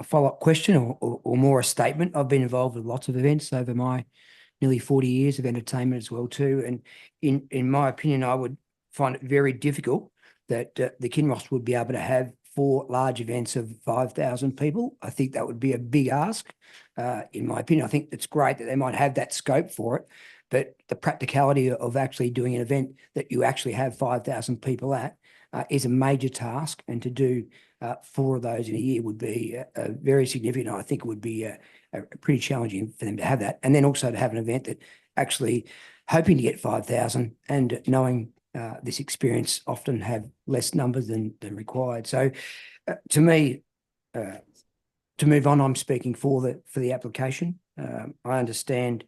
follow-up question or more a statement. I've been involved with lots of events over my nearly 40 years of entertainment as well too. And in my opinion, I would find it very difficult that the Kinross would be able to have 4 large events of 5,000 people. I think that would be a big ask. In my opinion, I think it's great that they might have that scope for it, but the practicality of actually doing an event that you actually have 5,000 people at is a major task, and to do 4 of those in a year would be very significant. I think it would be pretty challenging for them to have that, and then also to have an event that actually hoping to get 5,000 and knowing this experience often have less numbers than required. So to me, to move on, I'm speaking for the application. I understand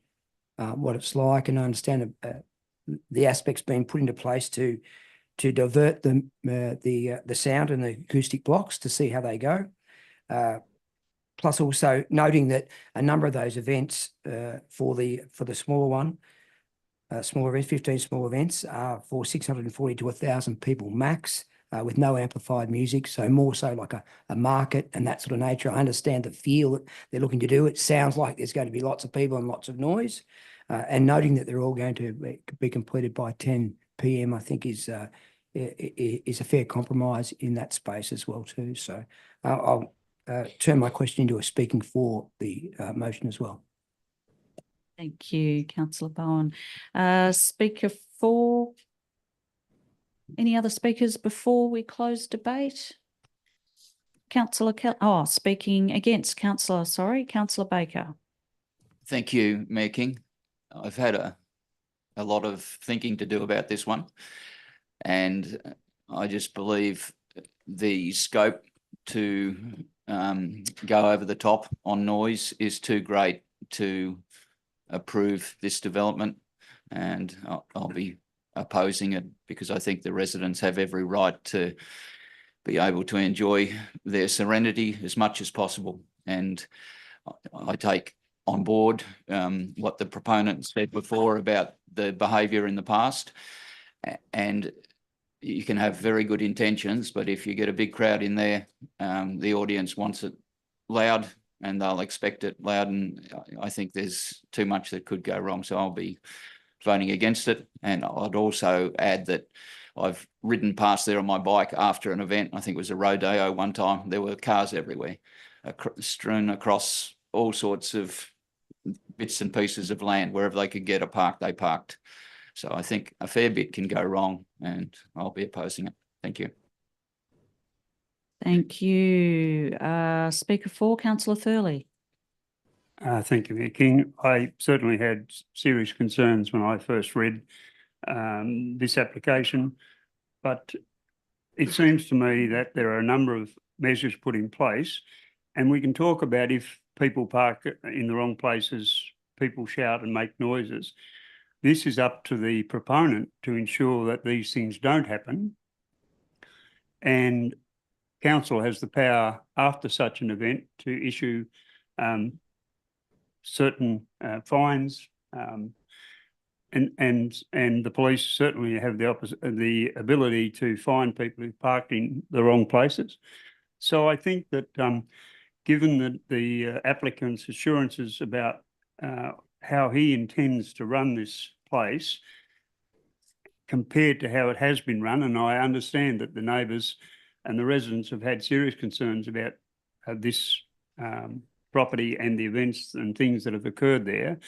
what it's like, and I understand the aspects being put into place to divert the sound and the acoustic blocks to see how they go. Plus also noting that a number of those events for the smaller one, smaller events, 15 small events are for 640 to 1,000 people max, with no amplified music. So more so like a market and that sort of nature. I understand the feel that they're looking to do. It sounds like there's going to be lots of people and lots of noise, and noting that they're all going to be completed by 10 PM, I think is a fair compromise in that space as well too. So I'll turn my question into a speaking for the motion as well. Thank you, Councillor Bowen. Speaker 4. Any other speakers before we close debate? Councillor speaking against Councillor Baker. Thank you, Mayor King. I've had a lot of thinking to do about this one, and I just believe the scope to go over the top on noise is too great to approve this development, and I'll be opposing it because I think the residents have every right to be able to enjoy their serenity as much as possible. And I take on board what the proponent said before about the behaviour in the past, and you can have very good intentions, but if you get a big crowd in there, the audience wants it loud and they'll expect it loud, and I think there's too much that could go wrong. So I'll be voting against it. And I'd also add that I've ridden past there on my bike after an event. I think it was a rodeo one time. There were cars everywhere, strewn across all sorts of bits and pieces of land. Wherever they could get a park, they parked. So I think a fair bit can go wrong, and I'll be opposing it. Thank you. Thank you. Speaker 4, Councillor Thurley. Thank you, Mayor King. I certainly had serious concerns when I first read this application, but it seems to me that there are a number of measures put in place, and we can talk about if people park in the wrong places, people shout and make noises. This is up to the proponent to ensure that these things don't happen, and council has the power after such an event to issue certain fines, and the police certainly have the ability to find people who parked in the wrong places. So I think that given that the applicant's assurances about how he intends to run this place compared to how it has been run, and I understand that the neighbours and the residents have had serious concerns about this property and the events and things that have occurred there.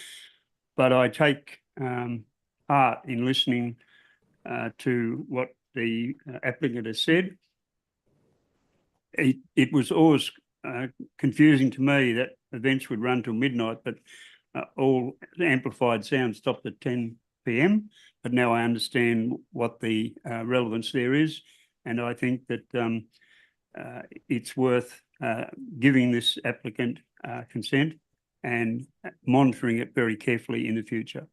But I take part in listening to what the applicant has said. It was always confusing to me that events would run till midnight, but all amplified sound stopped at 10 p.m. But now I understand what the relevance there is, and I think that it's worth giving this applicant consent and monitoring it very carefully in the future.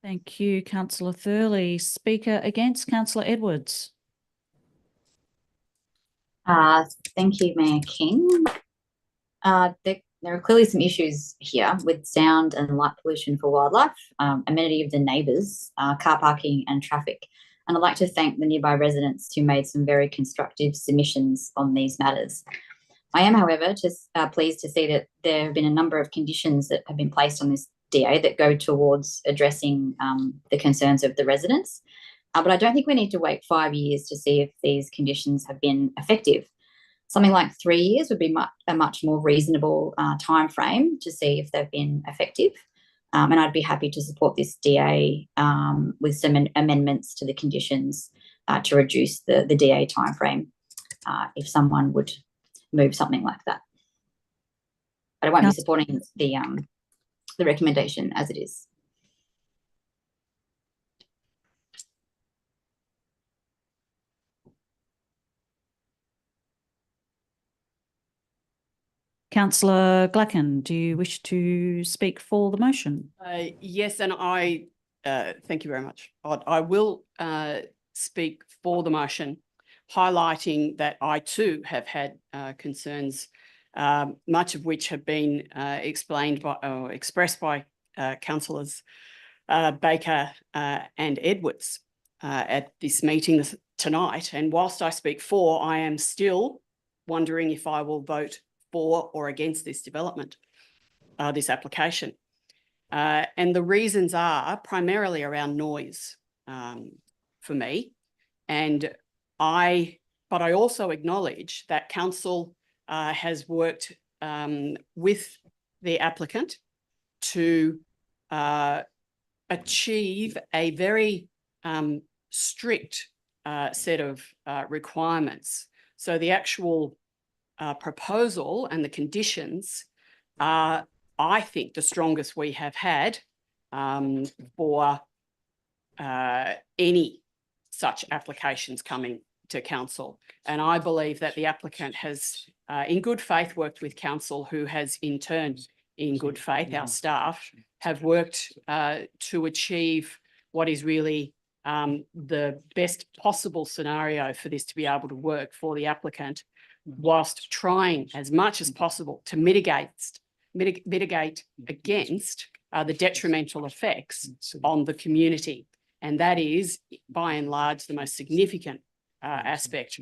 Thank you, Councillor Thurley. Speaker against, Councillor Edwards. Thank you, Mayor King. There are clearly some issues here with sound and light pollution for wildlife, amenity of the neighbours, car parking and traffic. And I'd like to thank the nearby residents who made some very constructive submissions on these matters. I am, however, just pleased to see that there have been a number of conditions that have been placed on this DA that go towards addressing the concerns of the residents. But I don't think we need to wait 5 years to see if these conditions have been effective. Something like 3 years would be a much more reasonable time frame to see if they've been effective. And I'd be happy to support this DA with some amendments to the conditions to reduce the DA time frame if someone would move something like that. But I won't be supporting the recommendation as it is. Councillor Glacken, do you wish to speak for the motion? Yes, and I thank you very much. I will speak for the motion, highlighting that I too have had concerns, much of which have been explained by or expressed by councillors Baker and Edwards at this meeting tonight. And whilst I speak for, I am still wondering if I will vote for or against this development, this application. And the reasons are primarily around noise for me. But I also acknowledge that council has worked with the applicant to achieve a very strict set of requirements. So the actual proposal and the conditions are, I think, the strongest we have had for any such applications coming to council. And I believe that the applicant has, in good faith, worked with council, who has in turn, in good faith, our staff, have worked to achieve what is really the best possible scenario for this to be able to work for the applicant, whilst trying as much as possible to mitigate against the detrimental effects on the community. And that is, by and large, the most significant aspect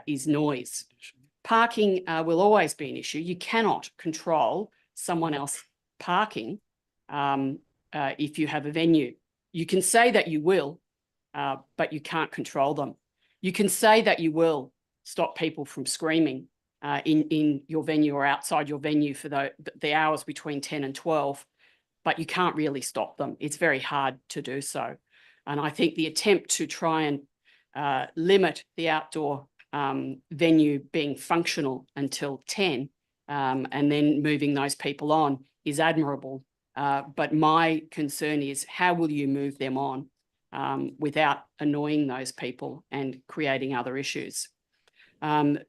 is noise. Parking will always be an issue. You cannot control someone else parking if you have a venue. You can say that you will, but you can't control them. You can say that you will stop people from screaming in your venue or outside your venue for the hours between 10 and 12, but you can't really stop them. It's very hard to do so. And I think the attempt to try and limit the outdoor venue being functional until 10 and then moving those people on is admirable. But my concern is, how will you move them on without annoying those people and creating other issues?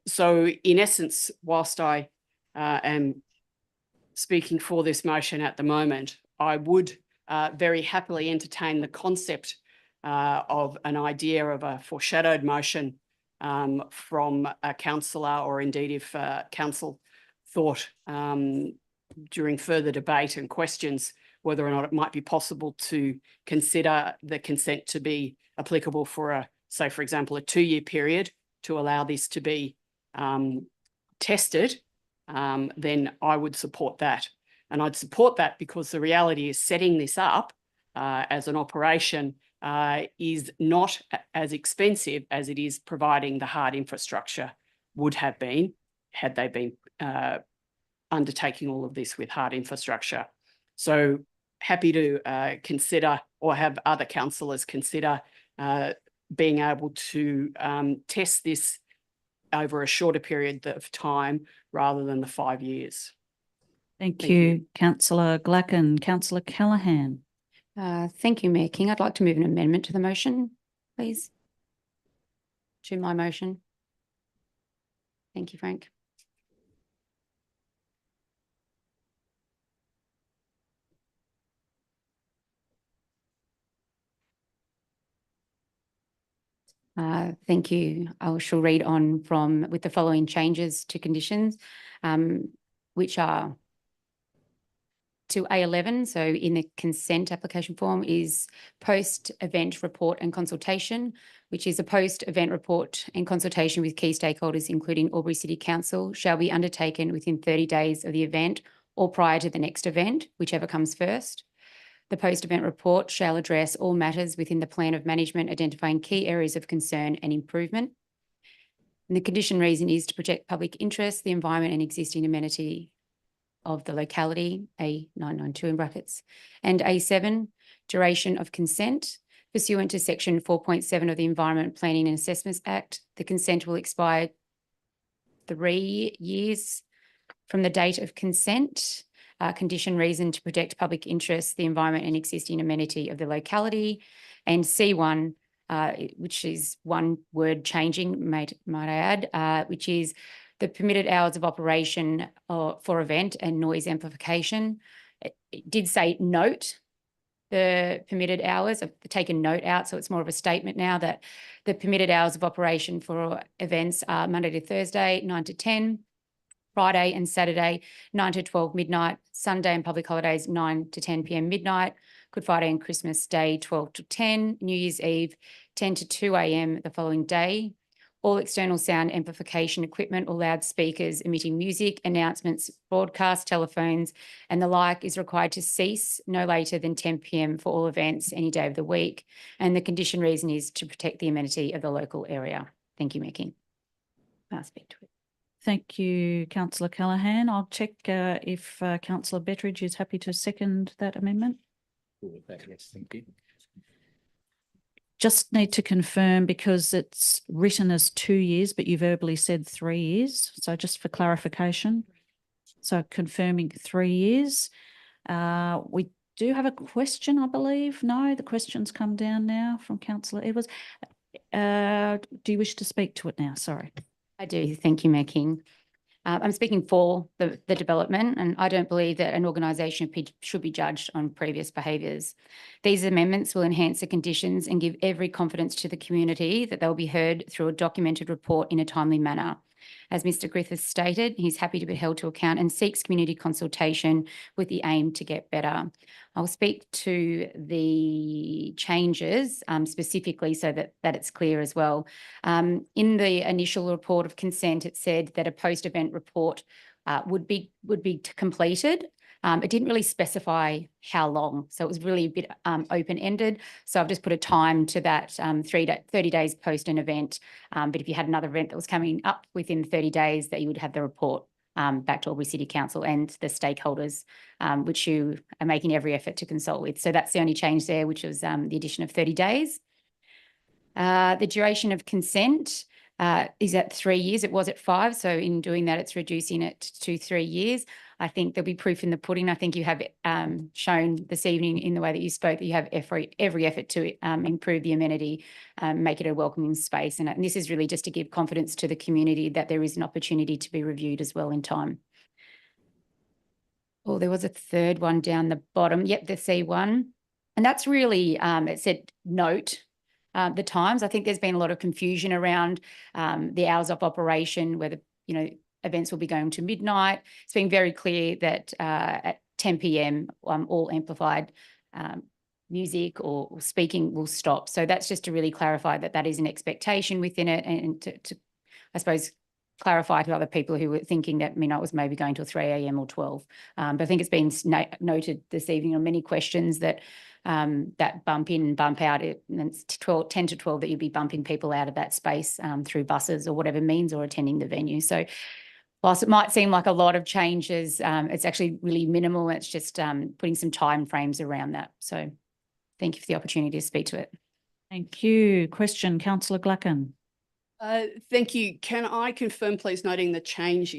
So in essence, whilst I am speaking for this motion at the moment, I would very happily entertain the concept of an idea of a foreshadowed motion from a councillor, or indeed if council thought during further debate and questions whether or not it might be possible to consider the consent to be applicable for a, say, for example, a 2-year period to allow this to be tested, then I would support that. And I'd support that because the reality is setting this up as an operation is not as expensive as it is providing the hard infrastructure would have been had they been undertaking all of this with hard infrastructure. So happy to consider, or have other councillors consider, being able to test this over a shorter period of time rather than the 5 years. Thank you, Councillor Glacken. Councillor Callaghan. Thank you, Mayor King. I'd like to move an amendment to the motion, please. To my motion. Thank you, Frank. Thank you. I shall read on with the following changes to conditions, which are to A11. So in the consent application form is post-event report and consultation, which is a post-event report and consultation with key stakeholders, including Albury City Council, shall be undertaken within 30 days of the event or prior to the next event, whichever comes first. The post-event report shall address all matters within the plan of management, identifying key areas of concern and improvement. And the condition reason is to protect public interest, the environment and existing amenity of the locality, A992 in brackets. And A7, duration of consent. Pursuant to section 4.7 of the Environment Planning and Assessments Act, the consent will expire 3 years from the date of consent. Condition reason to protect public interest, the environment and existing amenity of the locality. And C1, which is one word changing, might I add, which is the permitted hours of operation for event and noise amplification. It did say note the permitted hours. I've taken note out, so it's more of a statement now that the permitted hours of operation for events are Monday to Thursday, 9 to 10, Friday and Saturday, 9 to 12 midnight, Sunday and public holidays, 9 to 10 p.m. midnight, Good Friday and Christmas Day, 12 to 10, New Year's Eve, 10 to 2 a.m. the following day. All external sound amplification equipment or loudspeakers emitting music, announcements, broadcast, telephones, and the like is required to cease no later than 10 p.m. for all events any day of the week. And the condition reason is to protect the amenity of the local area. Thank you, Mayor King. I'll speak to it. Thank you, Councillor Callaghan. I'll check if Councillor Betteridge is happy to second that amendment. Yes, thank you. Just need to confirm because it's written as 2 years, but you verbally said 3 years. So just for clarification. So confirming 3 years. We do have a question, I believe. No, the question's come down now from Councillor Edwards. Do you wish to speak to it now? Sorry. I do. Thank you, Mayor King. I'm speaking for the development, and I don't believe that an organisation should be judged on previous behaviours. These amendments will enhance the conditions and give every confidence to the community that they'll be heard through a documented report in a timely manner. As Mr. Griffiths stated, he's happy to be held to account and seeks community consultation with the aim to get better. I'll speak to the changes specifically so that it's clear as well. In the initial report of consent, it said that a post-event report would be completed. It didn't really specify how long, so it was really a bit open-ended. So I've just put a time to that 30 days post an event. But if you had another event that was coming up within 30 days, that you would have the report back to Albury City Council and the stakeholders, which you are making every effort to consult with. So that's the only change there, which was the addition of 30 days. The duration of consent is at 3 years. It was at 5. So in doing that, it's reducing it to 3 years. I think there'll be proof in the pudding. I think you have shown this evening in the way that you spoke that you have every effort to improve the amenity, make it a welcoming space. And this is really just to give confidence to the community that there is an opportunity to be reviewed as well in time. Oh, there was a third one down the bottom. Yep, the C1. And that's really, it said note the times. I think there's been a lot of confusion around the hours of operation, whether, events will be going to midnight. It's been very clear that 10 p.m. All amplified music or speaking will stop. So that's just to really clarify that that is an expectation within it, and to I suppose, clarify to other people who were thinking that midnight was maybe going till 3 a.m. or 12. But I think it's been noted this evening on many questions that that bump in and bump out, and it's 10 to 12 that you'd be bumping people out of that space through buses or whatever means, or attending the venue. So whilst it might seem like a lot of changes, it's actually really minimal. It's just putting some time frames around that. So thank you for the opportunity to speak to it. Thank you. Question, Councillor Gluckin. Thank you. Can I confirm, please, noting the change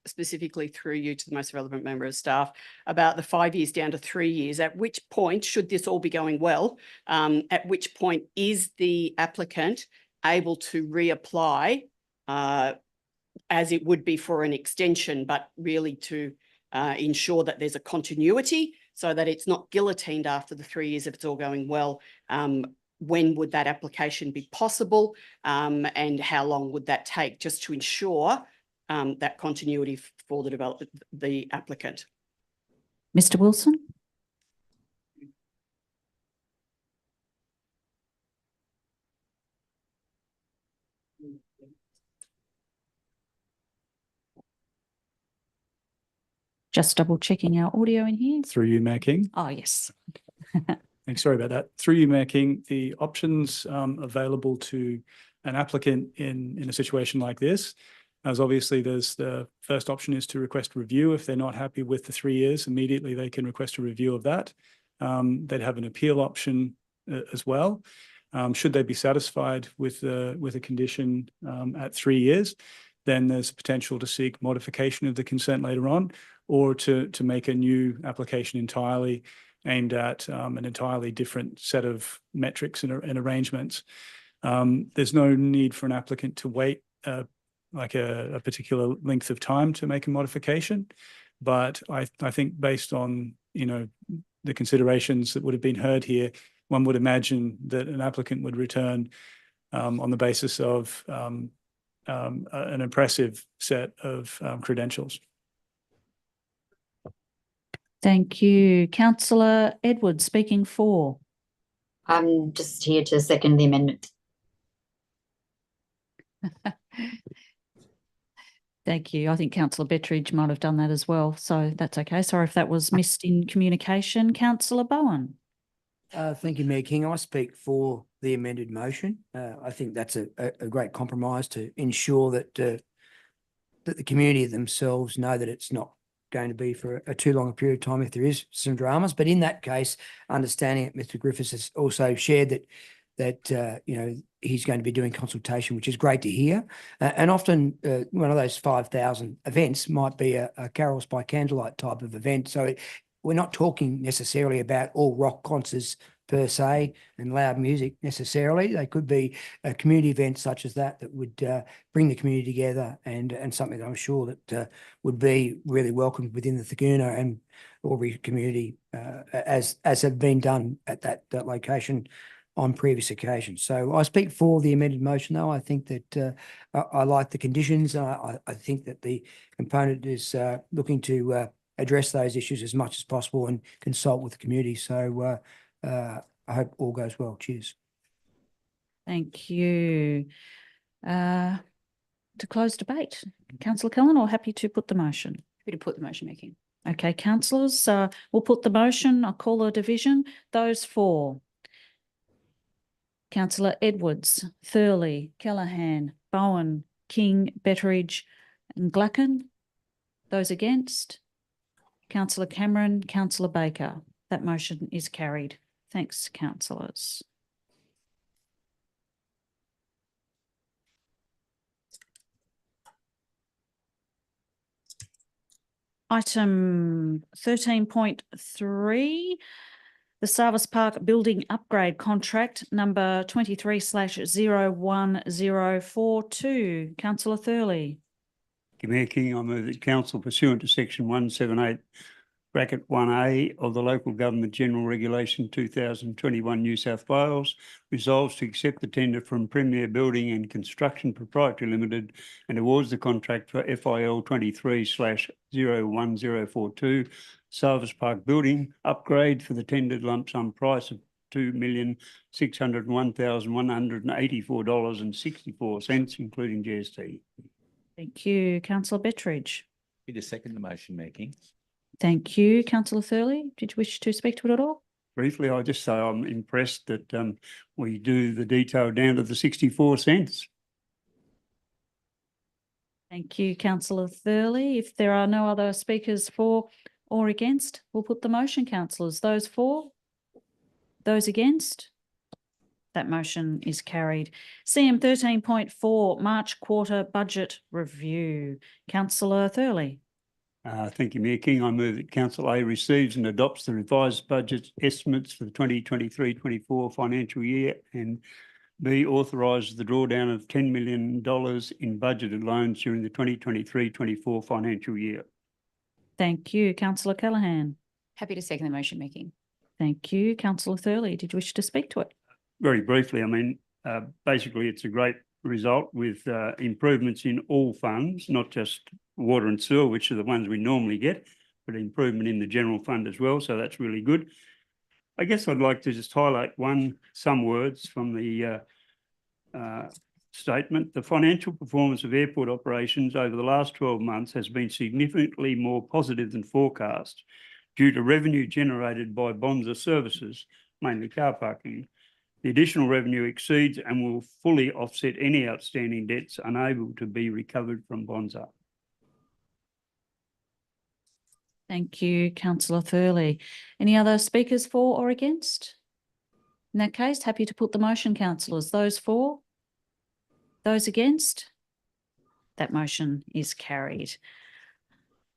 specifically through you to the most relevant member of staff about the 5 years down to 3 years, at which point, should this all be going well, at which point is the applicant able to reapply as it would be for an extension, but really to ensure that there's a continuity so that it's not guillotined after the 3 years if it's all going well? When would that application be possible, and how long would that take, just to ensure that continuity for the applicant? Mr. Wilson. Just double checking our audio in here. Through you, Mayor King. Oh, yes. Thanks, sorry about that. Through you, Mayor King, the options available to an applicant in a situation like this, as obviously there's the first option is to request review. If they're not happy with the 3 years, immediately they can request a review of that. They'd have an appeal option as well. Should they be satisfied with a condition at 3 years, then there's potential to seek modification of the consent later on, or to make a new application entirely aimed at an entirely different set of metrics and arrangements. There's no need for an applicant to wait like a particular length of time to make a modification, but I think based on the considerations that would have been heard here, one would imagine that an applicant would return on the basis of an impressive set of credentials. Thank you. Councillor Edwards speaking for. I'm just here to second the amendment. Thank you. I think Councillor Betteridge might have done that as well, so that's okay. Sorry if that was missed in communication. Councillor Bowen. Thank you, Mayor King. I speak for the amended motion. I think that's a great compromise to ensure that that the community themselves know that it's not going to be for a too long a period of time if there is some dramas. But in that case, understanding that Mr. Griffiths has also shared that he's going to be doing consultation, which is great to hear. And often one of those 5,000 events might be a carols by candlelight type of event. So we're not talking necessarily about all rock concerts per se and loud music necessarily. They could be a community event such as that would bring the community together, and something that I'm sure that would be really welcomed within the Thurgoona and Albury community as have been done at that location on previous occasions. So I speak for the amended motion, though. I think that I like the conditions. I think that the component is looking to address those issues as much as possible and consult with the community. So I hope all goes well. Cheers. Thank you. To close debate, Councillor Cullen, or happy to put the motion? Happy to put the motion, making. Okay, councillors, we'll put the motion. I'll call a division. Those for. Councillor Edwards, Thurley, Callaghan, Bowen, King, Betteridge and Gluckin. Those against? Councillor Cameron, Councillor Baker. That motion is carried. Thanks, councillors. Item 13.3, the Sarvis Park Building Upgrade Contract number 23/01042. Councillor Thurley. Mayor King, I move that council pursuant to section 178(1A of the Local Government General Regulation 2021 New South Wales resolves to accept the tender from Premier Building and Construction Proprietary Limited and awards the contract for FIL 23/01042 Service Park building upgrade for the tendered lump sum price of $2,601,184.64, including GST. Thank you. Councillor Bettridge. Happy to second the motion, Mayor King. Thank you. Councillor Thurley, did you wish to speak to it at all? Briefly, I just say I'm impressed that we do the detail down to the 64 cents. Thank you, Councillor Thurley. If there are no other speakers for or against, we'll put the motion, councillors. Those for? Those against? That motion is carried. CM 13.4, March quarter budget review. Councillor Thurley. Thank you, Mayor King. I move that Council A receives and adopts the revised budget estimates for the 2023-24 financial year, and B, authorises the drawdown of $10 million in budgeted loans during the 2023-24 financial year. Thank you. Councillor Callaghan. Happy to second the motion, Mayor King. Thank you. Councillor Thurley, did you wish to speak to it? Very briefly, I mean, basically it's a great result with improvements in all funds, not just water and sewer, which are the ones we normally get, but improvement in the general fund as well. So that's really good. I guess I'd like to just highlight some words from the statement. The financial performance of airport operations over the last 12 months has been significantly more positive than forecast due to revenue generated by Bonza services, mainly car parking. The additional revenue exceeds and will fully offset any outstanding debts unable to be recovered from Bonza. Thank you, Councillor Thurley. Any other speakers for or against? In that case, happy to put the motion, councillors. Those for? Those against? That motion is carried.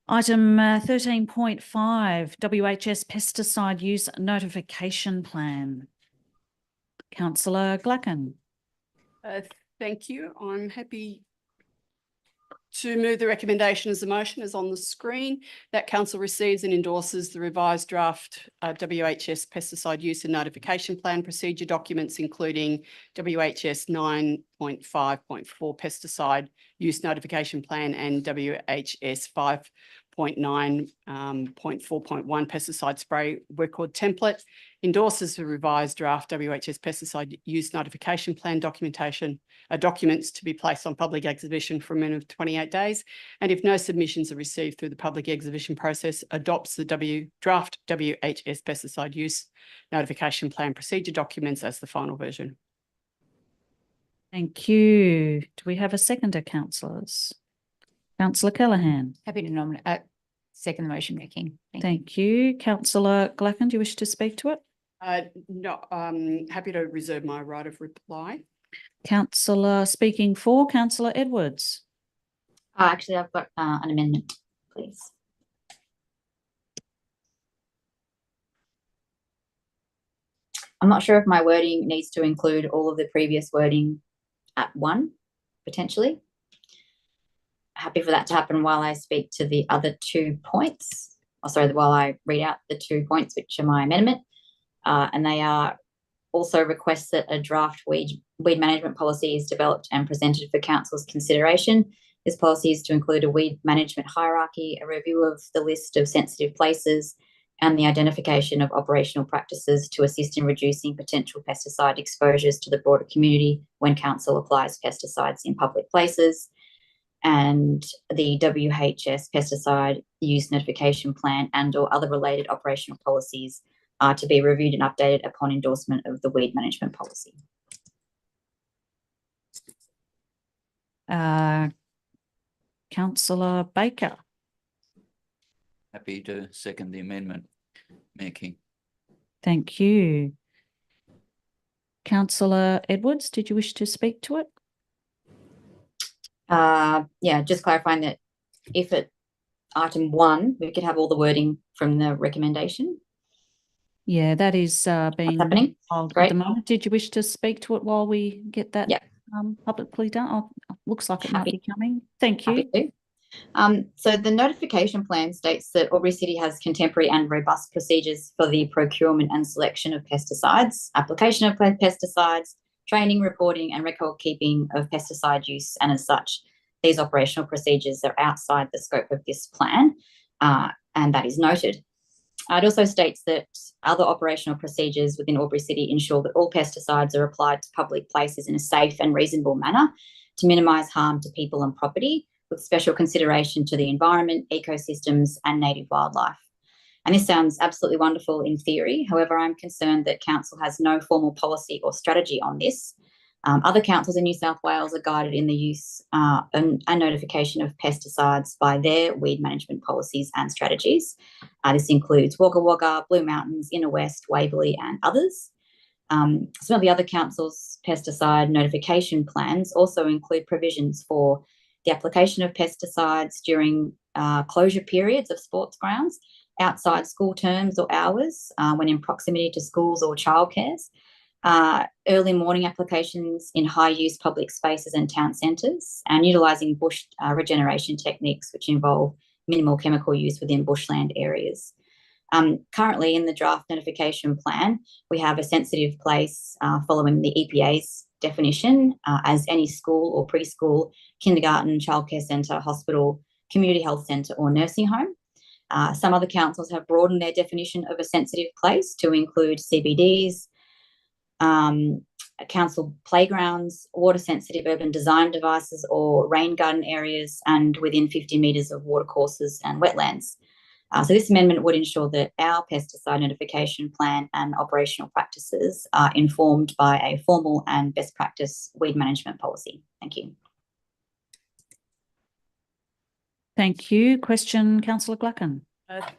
Item 13.5, WHS pesticide use notification plan. Councillor Gluckin. Thank you. I'm happy to move the recommendation as a motion as on the screen, that council receives and endorses the revised draft WHS pesticide use and notification plan procedure documents, including WHS 9.5.4 pesticide use notification plan and WHS 5.9.4.1 pesticide spray record template, endorses the revised draft WHS pesticide use notification plan documents to be placed on public exhibition for a minimum of 28 days. And if no submissions are received through the public exhibition process, adopts the draft WHS pesticide use notification plan procedure documents as the final version. Thank you. Do we have a seconder, councillors? Councillor Callaghan. Happy to nominate, second the motion, Mayor King. Thank you. Councillor Gluckin, do you wish to speak to it? No, happy to reserve my right of reply. Councillor speaking for, Councillor Edwards. Actually, I've got an amendment, please. I'm not sure if my wording needs to include all of the previous wording at one, potentially. Happy for that to happen while I speak to the other 2 points. Oh, sorry, while I read out the 2 points, which are my amendment. And they are also requests that a draft weed management policy is developed and presented for council's consideration. This policy is to include a weed management hierarchy, a review of the list of sensitive places, and the identification of operational practices to assist in reducing potential pesticide exposures to the broader community when council applies pesticides in public places. And the WHS pesticide use notification plan and or other related operational policies are to be reviewed and updated upon endorsement of the weed management policy. Councillor Baker. Happy to second the amendment, Mayor King. Thank you. Councillor Edwards, did you wish to speak to it? Yeah, just clarifying that if at item 1, we could have all the wording from the recommendation. Yeah, that is being happening. filed Great. at the moment. Did you wish to speak to it while we get that publicly done? Oh, looks like it might be coming. Thank you. Happy to. So the notification plan states that Albury City has contemporary and robust procedures for the procurement and selection of pesticides, application of pesticides, training, reporting and record keeping of pesticide use, and as such, these operational procedures are outside the scope of this plan, and that is noted. It also states that other operational procedures within Albury City ensure that all pesticides are applied to public places in a safe and reasonable manner to minimise harm to people and property, with special consideration to the environment, ecosystems and native wildlife. And this sounds absolutely wonderful in theory. However, I'm concerned that Council has no formal policy or strategy on this. Other councils in New South Wales are guided in the use and notification of pesticides by their weed management policies and strategies. This includes Wagga Wagga, Blue Mountains, Inner West, Waverley and others. Some of the other councils' pesticide notification plans also include provisions for the application of pesticides during closure periods of sports grounds, outside school terms or hours, when in proximity to schools or childcares, early morning applications in high-use public spaces and town centres, and utilising bush regeneration techniques which involve minimal chemical use within bushland areas. Currently, in the draft notification plan, we have a sensitive place following the EPA's definition as any school or preschool, kindergarten, childcare centre, hospital, community health centre or nursing home. Some other councils have broadened their definition of a sensitive place to include CBDs, council playgrounds, water-sensitive urban design devices or rain garden areas, and within 50 metres of watercourses and wetlands. So this amendment would ensure that our pesticide notification plan and operational practices are informed by a formal and best practice weed management policy. Thank you. Thank you. Question, Councillor Gluckin.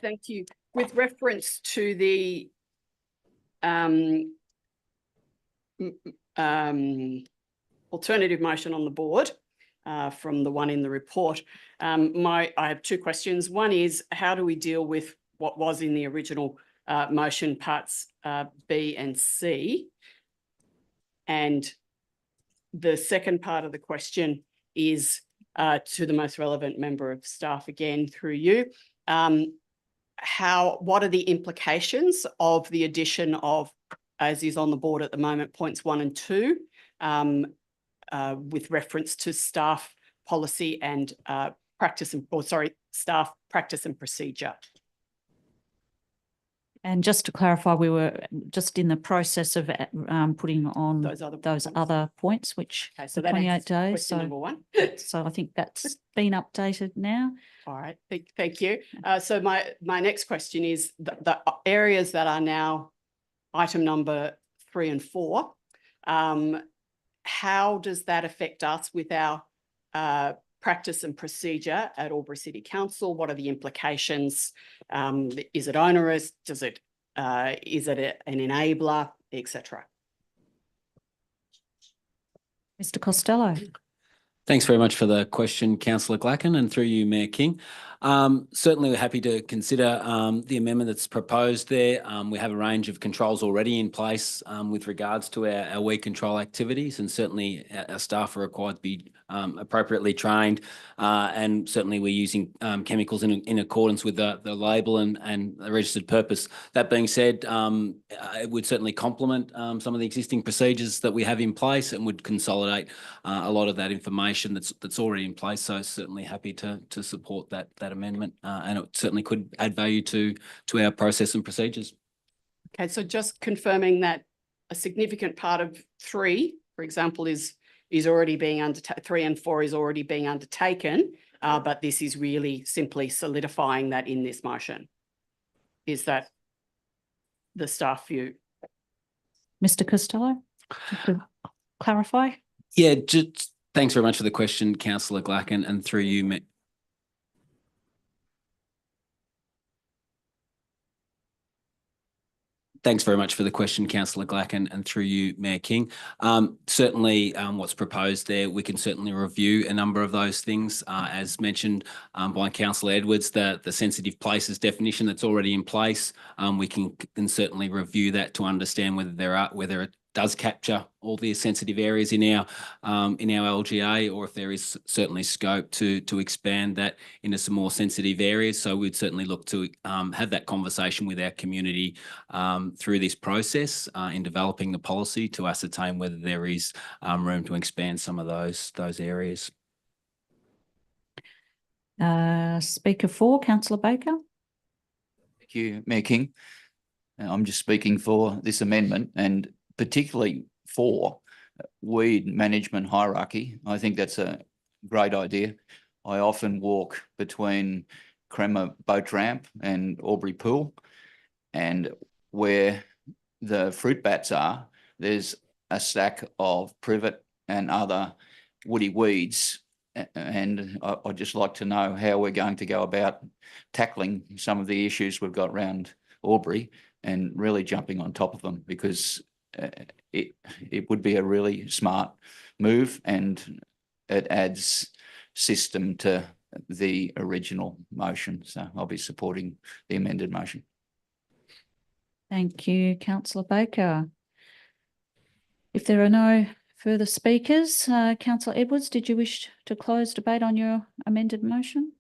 Thank you. With reference to the alternative motion on the board from the one in the report, I have two questions. One is, how do we deal with what was in the original motion, parts B and C? And the second part of the question is to the most relevant member of staff, again through you. What are the implications of the addition of, as is on the board at the moment, points 1 and 2, with reference to staff policy and staff practice and procedure? And just to clarify, we were just in the process of putting on those other points, which so the 28 days. Question number 1. So I think that's been updated now. All right, thank you. So my next question is the areas that are now item number 3 and 4. How does that affect us with our practice and procedure at Albury City Council? What are the implications? Is it onerous? Is it an enabler, etc.? Mr. Costello. Thanks very much for the question, Councillor Gluckin, and through you, Mayor King. Certainly we're happy to consider the amendment that's proposed there. We have a range of controls already in place with regards to our weed control activities, and certainly our staff are required to be appropriately trained, and certainly we're using chemicals in accordance with the label and the registered purpose. That being said, it would certainly complement some of the existing procedures that we have in place and would consolidate a lot of that information that's already in place. So certainly happy to support that amendment, and it certainly could add value to our process and procedures. Okay, so just confirming that a significant part of 3, for example, is already being undertaken. 3 and 4 is already being undertaken, but this is really simply solidifying that in this motion. Is that the staff view? Mr. Costello, to clarify? Yeah, just thanks very much for the question, Councillor Gluckin, and through you, Thanks very much for the question, Councillor Gluckin, and through you, Mayor King. Certainly what's proposed there, we can certainly review a number of those things. As mentioned by Councillor Edwards, the sensitive places definition that's already in place, we can certainly review that to understand whether it does capture all the sensitive areas in our LGA, or if there is certainly scope to expand that into some more sensitive areas. So we'd certainly look to have that conversation with our community through this process in developing the policy to ascertain whether there is room to expand some of those areas. Speaker 4, Councillor Baker. Thank you, Mayor King. I'm just speaking for this amendment and particularly for weed management hierarchy. I think that's a great idea. I often walk between Crema Boat Ramp and Albury Pool, and where the fruit bats are, there's a stack of privet and other woody weeds. And I'd just like to know how we're going to go about tackling some of the issues we've got around Albury and really jumping on top of them, because it would be a really smart move and it adds system to the original motion. So I'll be supporting the amended motion. Thank you, Councillor Baker. If there are no further speakers, Councillor Edwards, did you wish to close debate on your amended motion?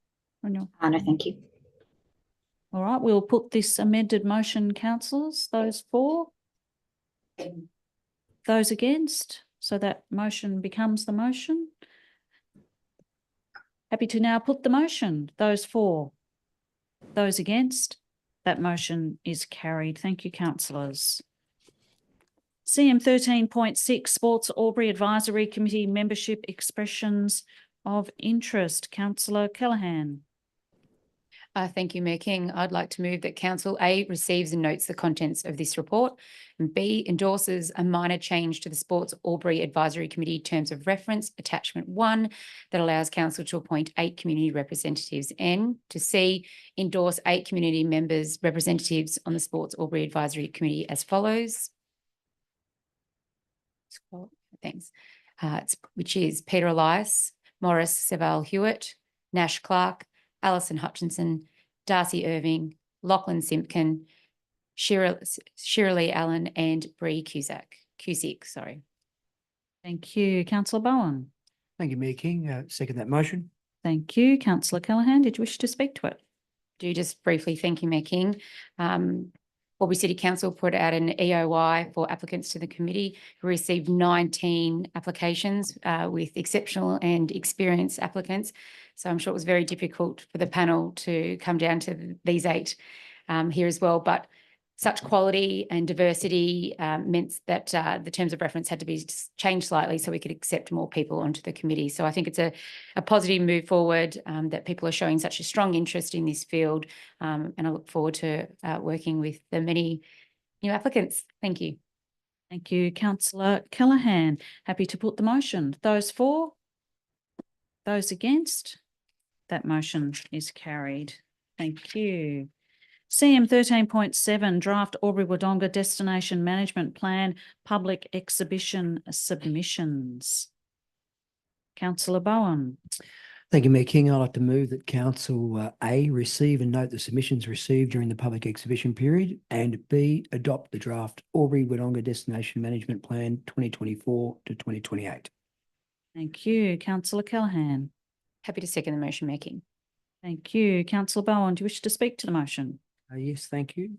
No, thank you. All right, we'll put this amended motion, councillors, those for, those against, so that motion becomes the motion. Happy to now put the motion, those for, those against, that motion is carried. Thank you, councillors. CM 13.6, Sports Albury Advisory Committee Membership Expressions of Interest. Councillor Callaghan. Thank you, Mayor King. I'd like to move that Council A receives and notes the contents of this report, and B endorses a minor change to the Sports Albury Advisory Committee Terms of Reference, Attachment 1, that allows Council to appoint 8 community representatives, and to C, endorse 8 community members, representatives on the Sports Albury Advisory Committee as follows. Thanks. Which is Peter Elias, Morris Seval Hewitt, Nash Clark, Alison Hutchinson, Darcy Irving, Lachlan Simpkin, Shirley Allen, and Bree Cusick, sorry. Thank you. Councillor Bowen. Thank you, Mayor King. Second that motion. Thank you. Councillor Callaghan, did you wish to speak to it? Do just briefly, thank you, Mayor King. Albury City Council put out an EOI for applicants to the committee, who received 19 applications with exceptional and experienced applicants. So I'm sure it was very difficult for the panel to come down to these 8 here as well. But such quality and diversity meant that the terms of reference had to be changed slightly so we could accept more people onto the committee. So I think it's a positive move forward that people are showing such a strong interest in this field, and I look forward to working with the many new applicants. Thank you. Thank you, Councillor Callaghan. Happy to put the motion. Those for, those against, that motion is carried. Thank you. CM 13.7, Draft Albury-Wodonga Destination Management Plan Public Exhibition Submissions. Councillor Bowen. Thank you, Mayor King. I'd like to move that Council A receive and note the submissions received during the public exhibition period, and B adopt the draft Albury-Wodonga Destination Management Plan 2024 to 2028. Thank you. Councillor Callaghan. Happy to second the motion, Mayor King. Thank you. Councillor Bowen, do you wish to speak to the motion? Yes, thank you.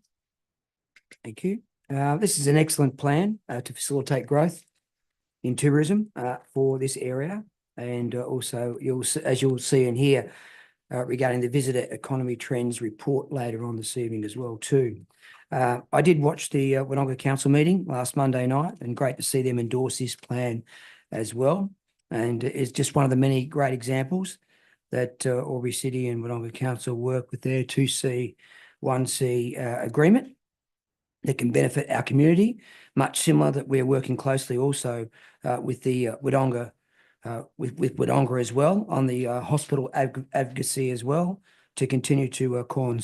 Thank you. This is an excellent plan to facilitate growth in tourism for this area, and also as you'll see and hear regarding the visitor economy trends report later on this evening as well too. I did watch the Wodonga Council meeting last Monday night, and great to see them endorse this plan as well. And it's just one of the many great examples that Albury City and Wodonga Council work with their 2C1C agreement that can benefit our community. Much similar that we're working closely also with the Wodonga, with Wodonga as well on the hospital advocacy as well, to continue to call on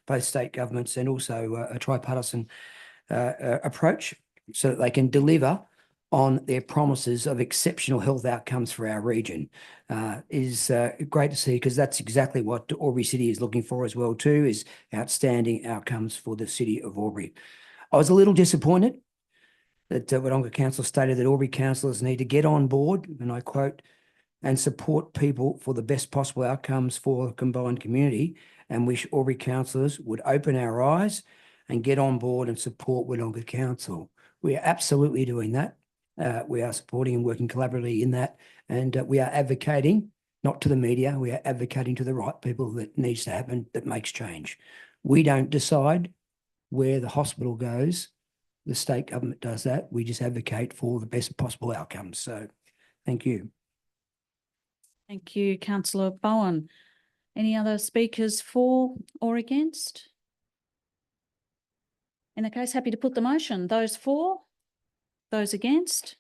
both state governments and also a tripartisan approach so that they can deliver on their promises of exceptional health outcomes for our region. Is great to see, because that's exactly what Albury City is looking for as well too, is outstanding outcomes for the city of Albury. I was a little disappointed that Wodonga Council stated that Albury councillors need to get on board, and I quote, and support people for the best possible outcomes for the combined community, and wish Albury councillors would open our eyes and get on board and support Wodonga Council. We are absolutely doing that. We are supporting and working collaboratively in that, and we are advocating, not to the media, we are advocating to the right people that needs to happen, that makes change. We don't decide where the hospital goes. The state government does that. We just advocate for the best possible outcomes. So thank you. Thank you, councillor Bowen. Any other speakers for or against? In the case, happy to put the motion. Those for, those against?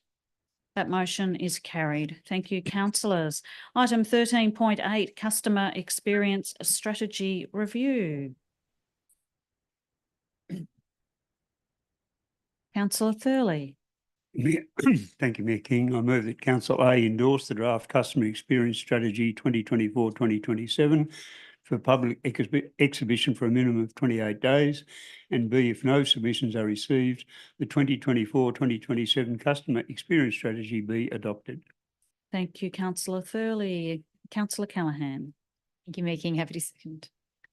That motion is carried. Thank you, councillors. Item 13.8, Customer Experience Strategy Review. Councillor Thurley. Thank you, Mayor King. I move that Council A endorse the draft Customer Experience Strategy 2024-2027 for public exhibition for a minimum of 28 days, and B, if no submissions are received, the 2024-2027 Customer Experience Strategy be adopted. Thank you, councillor Thurley. Councillor Callaghan. Thank you, Mayor King. Happy to second.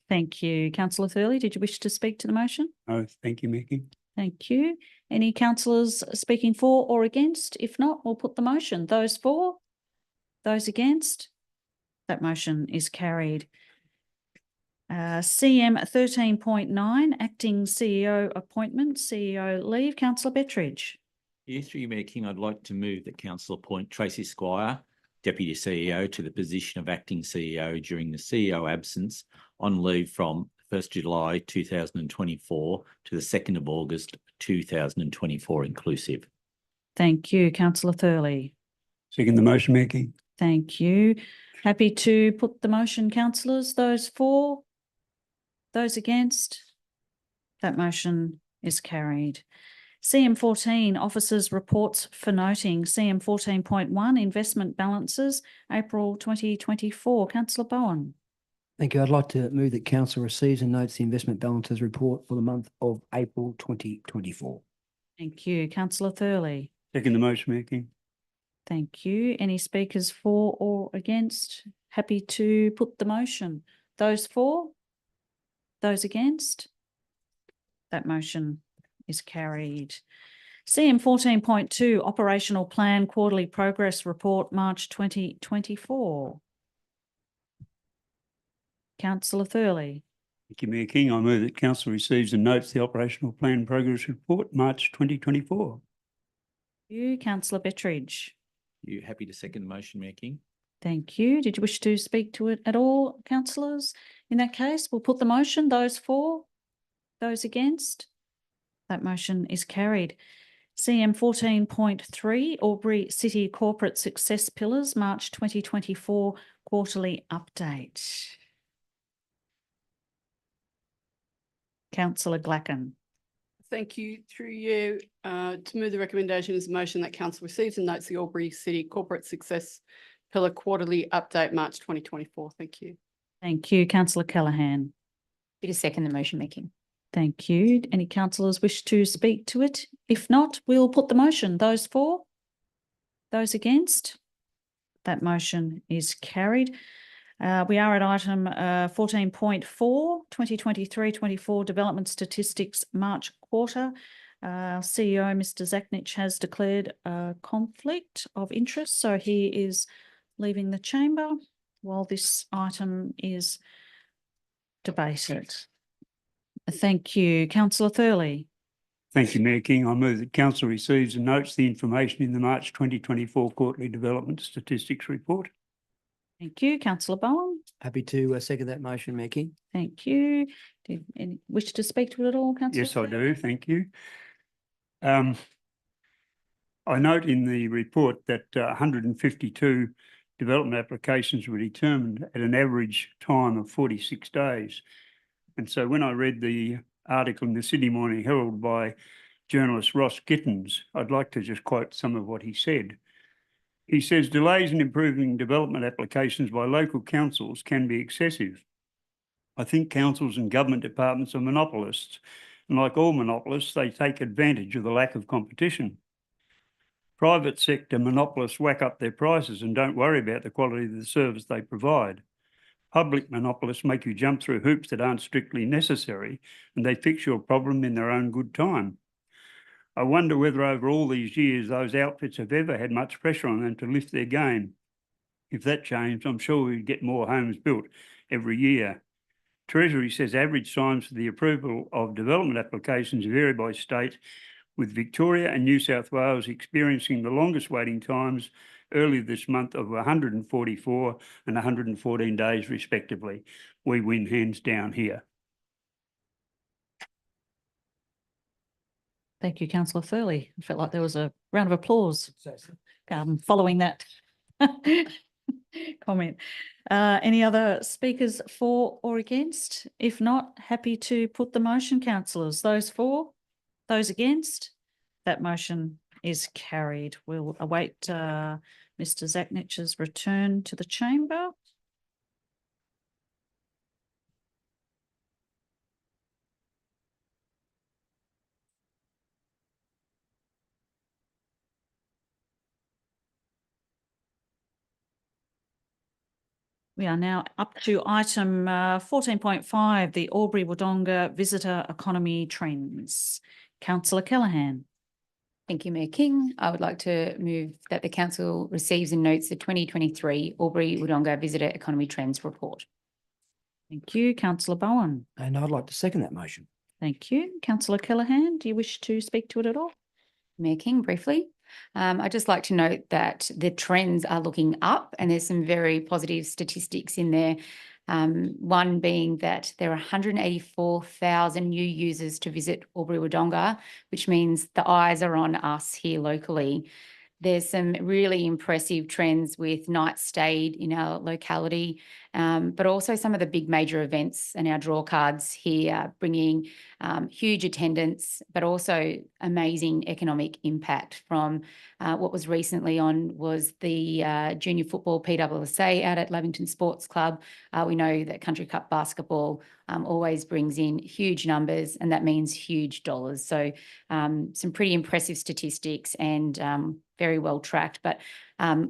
Thank you. Councillor Thurley, did you wish to speak to the motion? No, thank you, Mayor King. Thank you. Any councillors speaking for or against? If not, we'll put the motion. Those for, those against? That motion is carried. CM 13.9, Acting CEO Appointment, CEO Leave. Councillor Bettridge. Yeah, through you, Mayor King, I'd like to move that Council appoint Tracy Squire, Deputy CEO, to the position of Acting CEO during the CEO absence on leave from 1st July 2024 to the 2nd of August 2024 inclusive. Thank you, councillor Thurley. Second the motion, Mayor King. Thank you. Happy to put the motion, councillors. Those for, those against? That motion is carried. CM 14, Officers' Reports for Noting. CM 14.1, Investment Balances, April 2024. Councillor Bowen. Thank you. I'd like to move that council receives and notes the investment balances report for the month of April 2024. Thank you. Councillor Thurley. Second the motion, Mayor King. Thank you. Any speakers for or against? Happy to put the motion. Those for? Those against? That motion is carried. CM 14.2, Operational Plan Quarterly Progress Report, March 2024. Councillor Thurley. Thank you, Mayor King. I move that Council receives and notes the Operational Plan Progress Report, March 2024. You, Councillor Bettridge. You happy to second the motion, Mayor King? Thank you. Did you wish to speak to it at all, councillors? In that case, we'll put the motion. Those for, those against? That motion is carried. CM 14.3, Albury City Corporate Success Pillars, March 2024 Quarterly Update. Councillor Glacken. Thank you. Through you, to move the recommendation as a motion that council receives and notes the Albury City Corporate Success Pillar Quarterly Update, March 2024. Thank you. Thank you. Councillor Callaghan. Happy to second the motion, Mayor King. Thank you. Any councillors wish to speak to it? If not, we'll put the motion. Those for? Those against? That motion is carried. We are at item 14.4, 2023-24 Development Statistics March Quarter. CEO, Mr. Zachnich, has declared a conflict of interest, so he is leaving the chamber while this item is debated. Thank you. Councillor Thurley. Thank you, Mayor King. I move that Council receives and notes the information in the March 2024 Quarterly Development Statistics Report. Thank you. Councillor Bowen. Happy to second that motion, Mayor King. Thank you. Did any wish to speak to it at all, councillor? Yes, I do. Thank you. I note in the report that 152 development applications were determined at an average time of 46 days. And so when I read the article in the Sydney Morning Herald by journalist Ross Gittins, I'd like to just quote some of what he said. He says, delays in improving development applications by local councils can be excessive. I think councils and government departments are monopolists, and like all monopolists, they take advantage of the lack of competition. Private sector monopolists whack up their prices and don't worry about the quality of the service they provide. Public monopolists make you jump through hoops that aren't strictly necessary, and they fix your problem in their own good time. I wonder whether over all these years those outfits have ever had much pressure on them to lift their game. If that changed, I'm sure we'd get more homes built every year. Treasury says average times for the approval of development applications vary by state, with Victoria and New South Wales experiencing the longest waiting times earlier this month of 144 and 114 days respectively. We win hands down here. Thank you, councillor Thurley. I felt like there was a round of applause following that comment. Any other speakers for or against? If not, happy to put the motion, councillors. Those for, those against? That motion is carried. We'll await Mr. Zaknich's return to the chamber. We are now up to item 14.5, the Albury-Wodonga Visitor Economy Trends. Councillor Callaghan. Thank you, Mayor King. I would like to move that the council receives and notes the 2023 Albury-Wodonga Visitor Economy Trends Report. Thank you, councillor Bowen. And I'd like to second that motion. Thank you. Councillor Callaghan, do you wish to speak to it at all? Mayor King, briefly. I'd just like to note that the trends are looking up and there's some very positive statistics in there. One being that there are 184,000 new users to visit Albury-Wodonga, which means the eyes are on us here locally. There's some really impressive trends with nights stayed in our locality, but also some of the big major events and our draw cards here bringing huge attendance, but also amazing economic impact from what was recently on was the junior football PWSA out at Lavington Sports Club. We know that Country Cup basketball always brings in huge numbers and that means huge dollars. So some pretty impressive statistics and very well tracked, but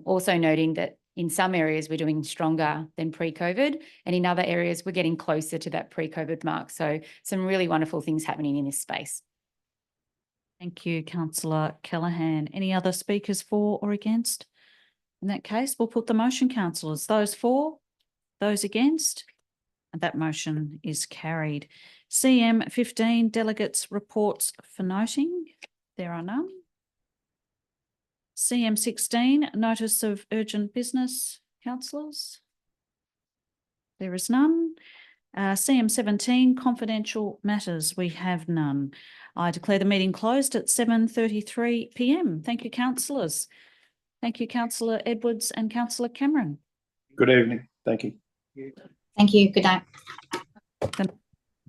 also noting that in some areas we're doing stronger than pre-COVID and in other areas we're getting closer to that pre-COVID mark. So some really wonderful things happening in this space. Thank you, councillor Callaghan. Any other speakers for or against? In that case, we'll put the motion, councillors. Those for, those against? And that motion is carried. CM 15, delegates' reports for noting. There are none. CM 16, notice of urgent business, councillors. There is none. CM 17, confidential matters. We have none. I declare the meeting closed at 7:33 p.m. Thank you, councillors. Thank you, councillor Edwards and councillor Cameron. Good evening. Thank you. Thank you. Good night. Good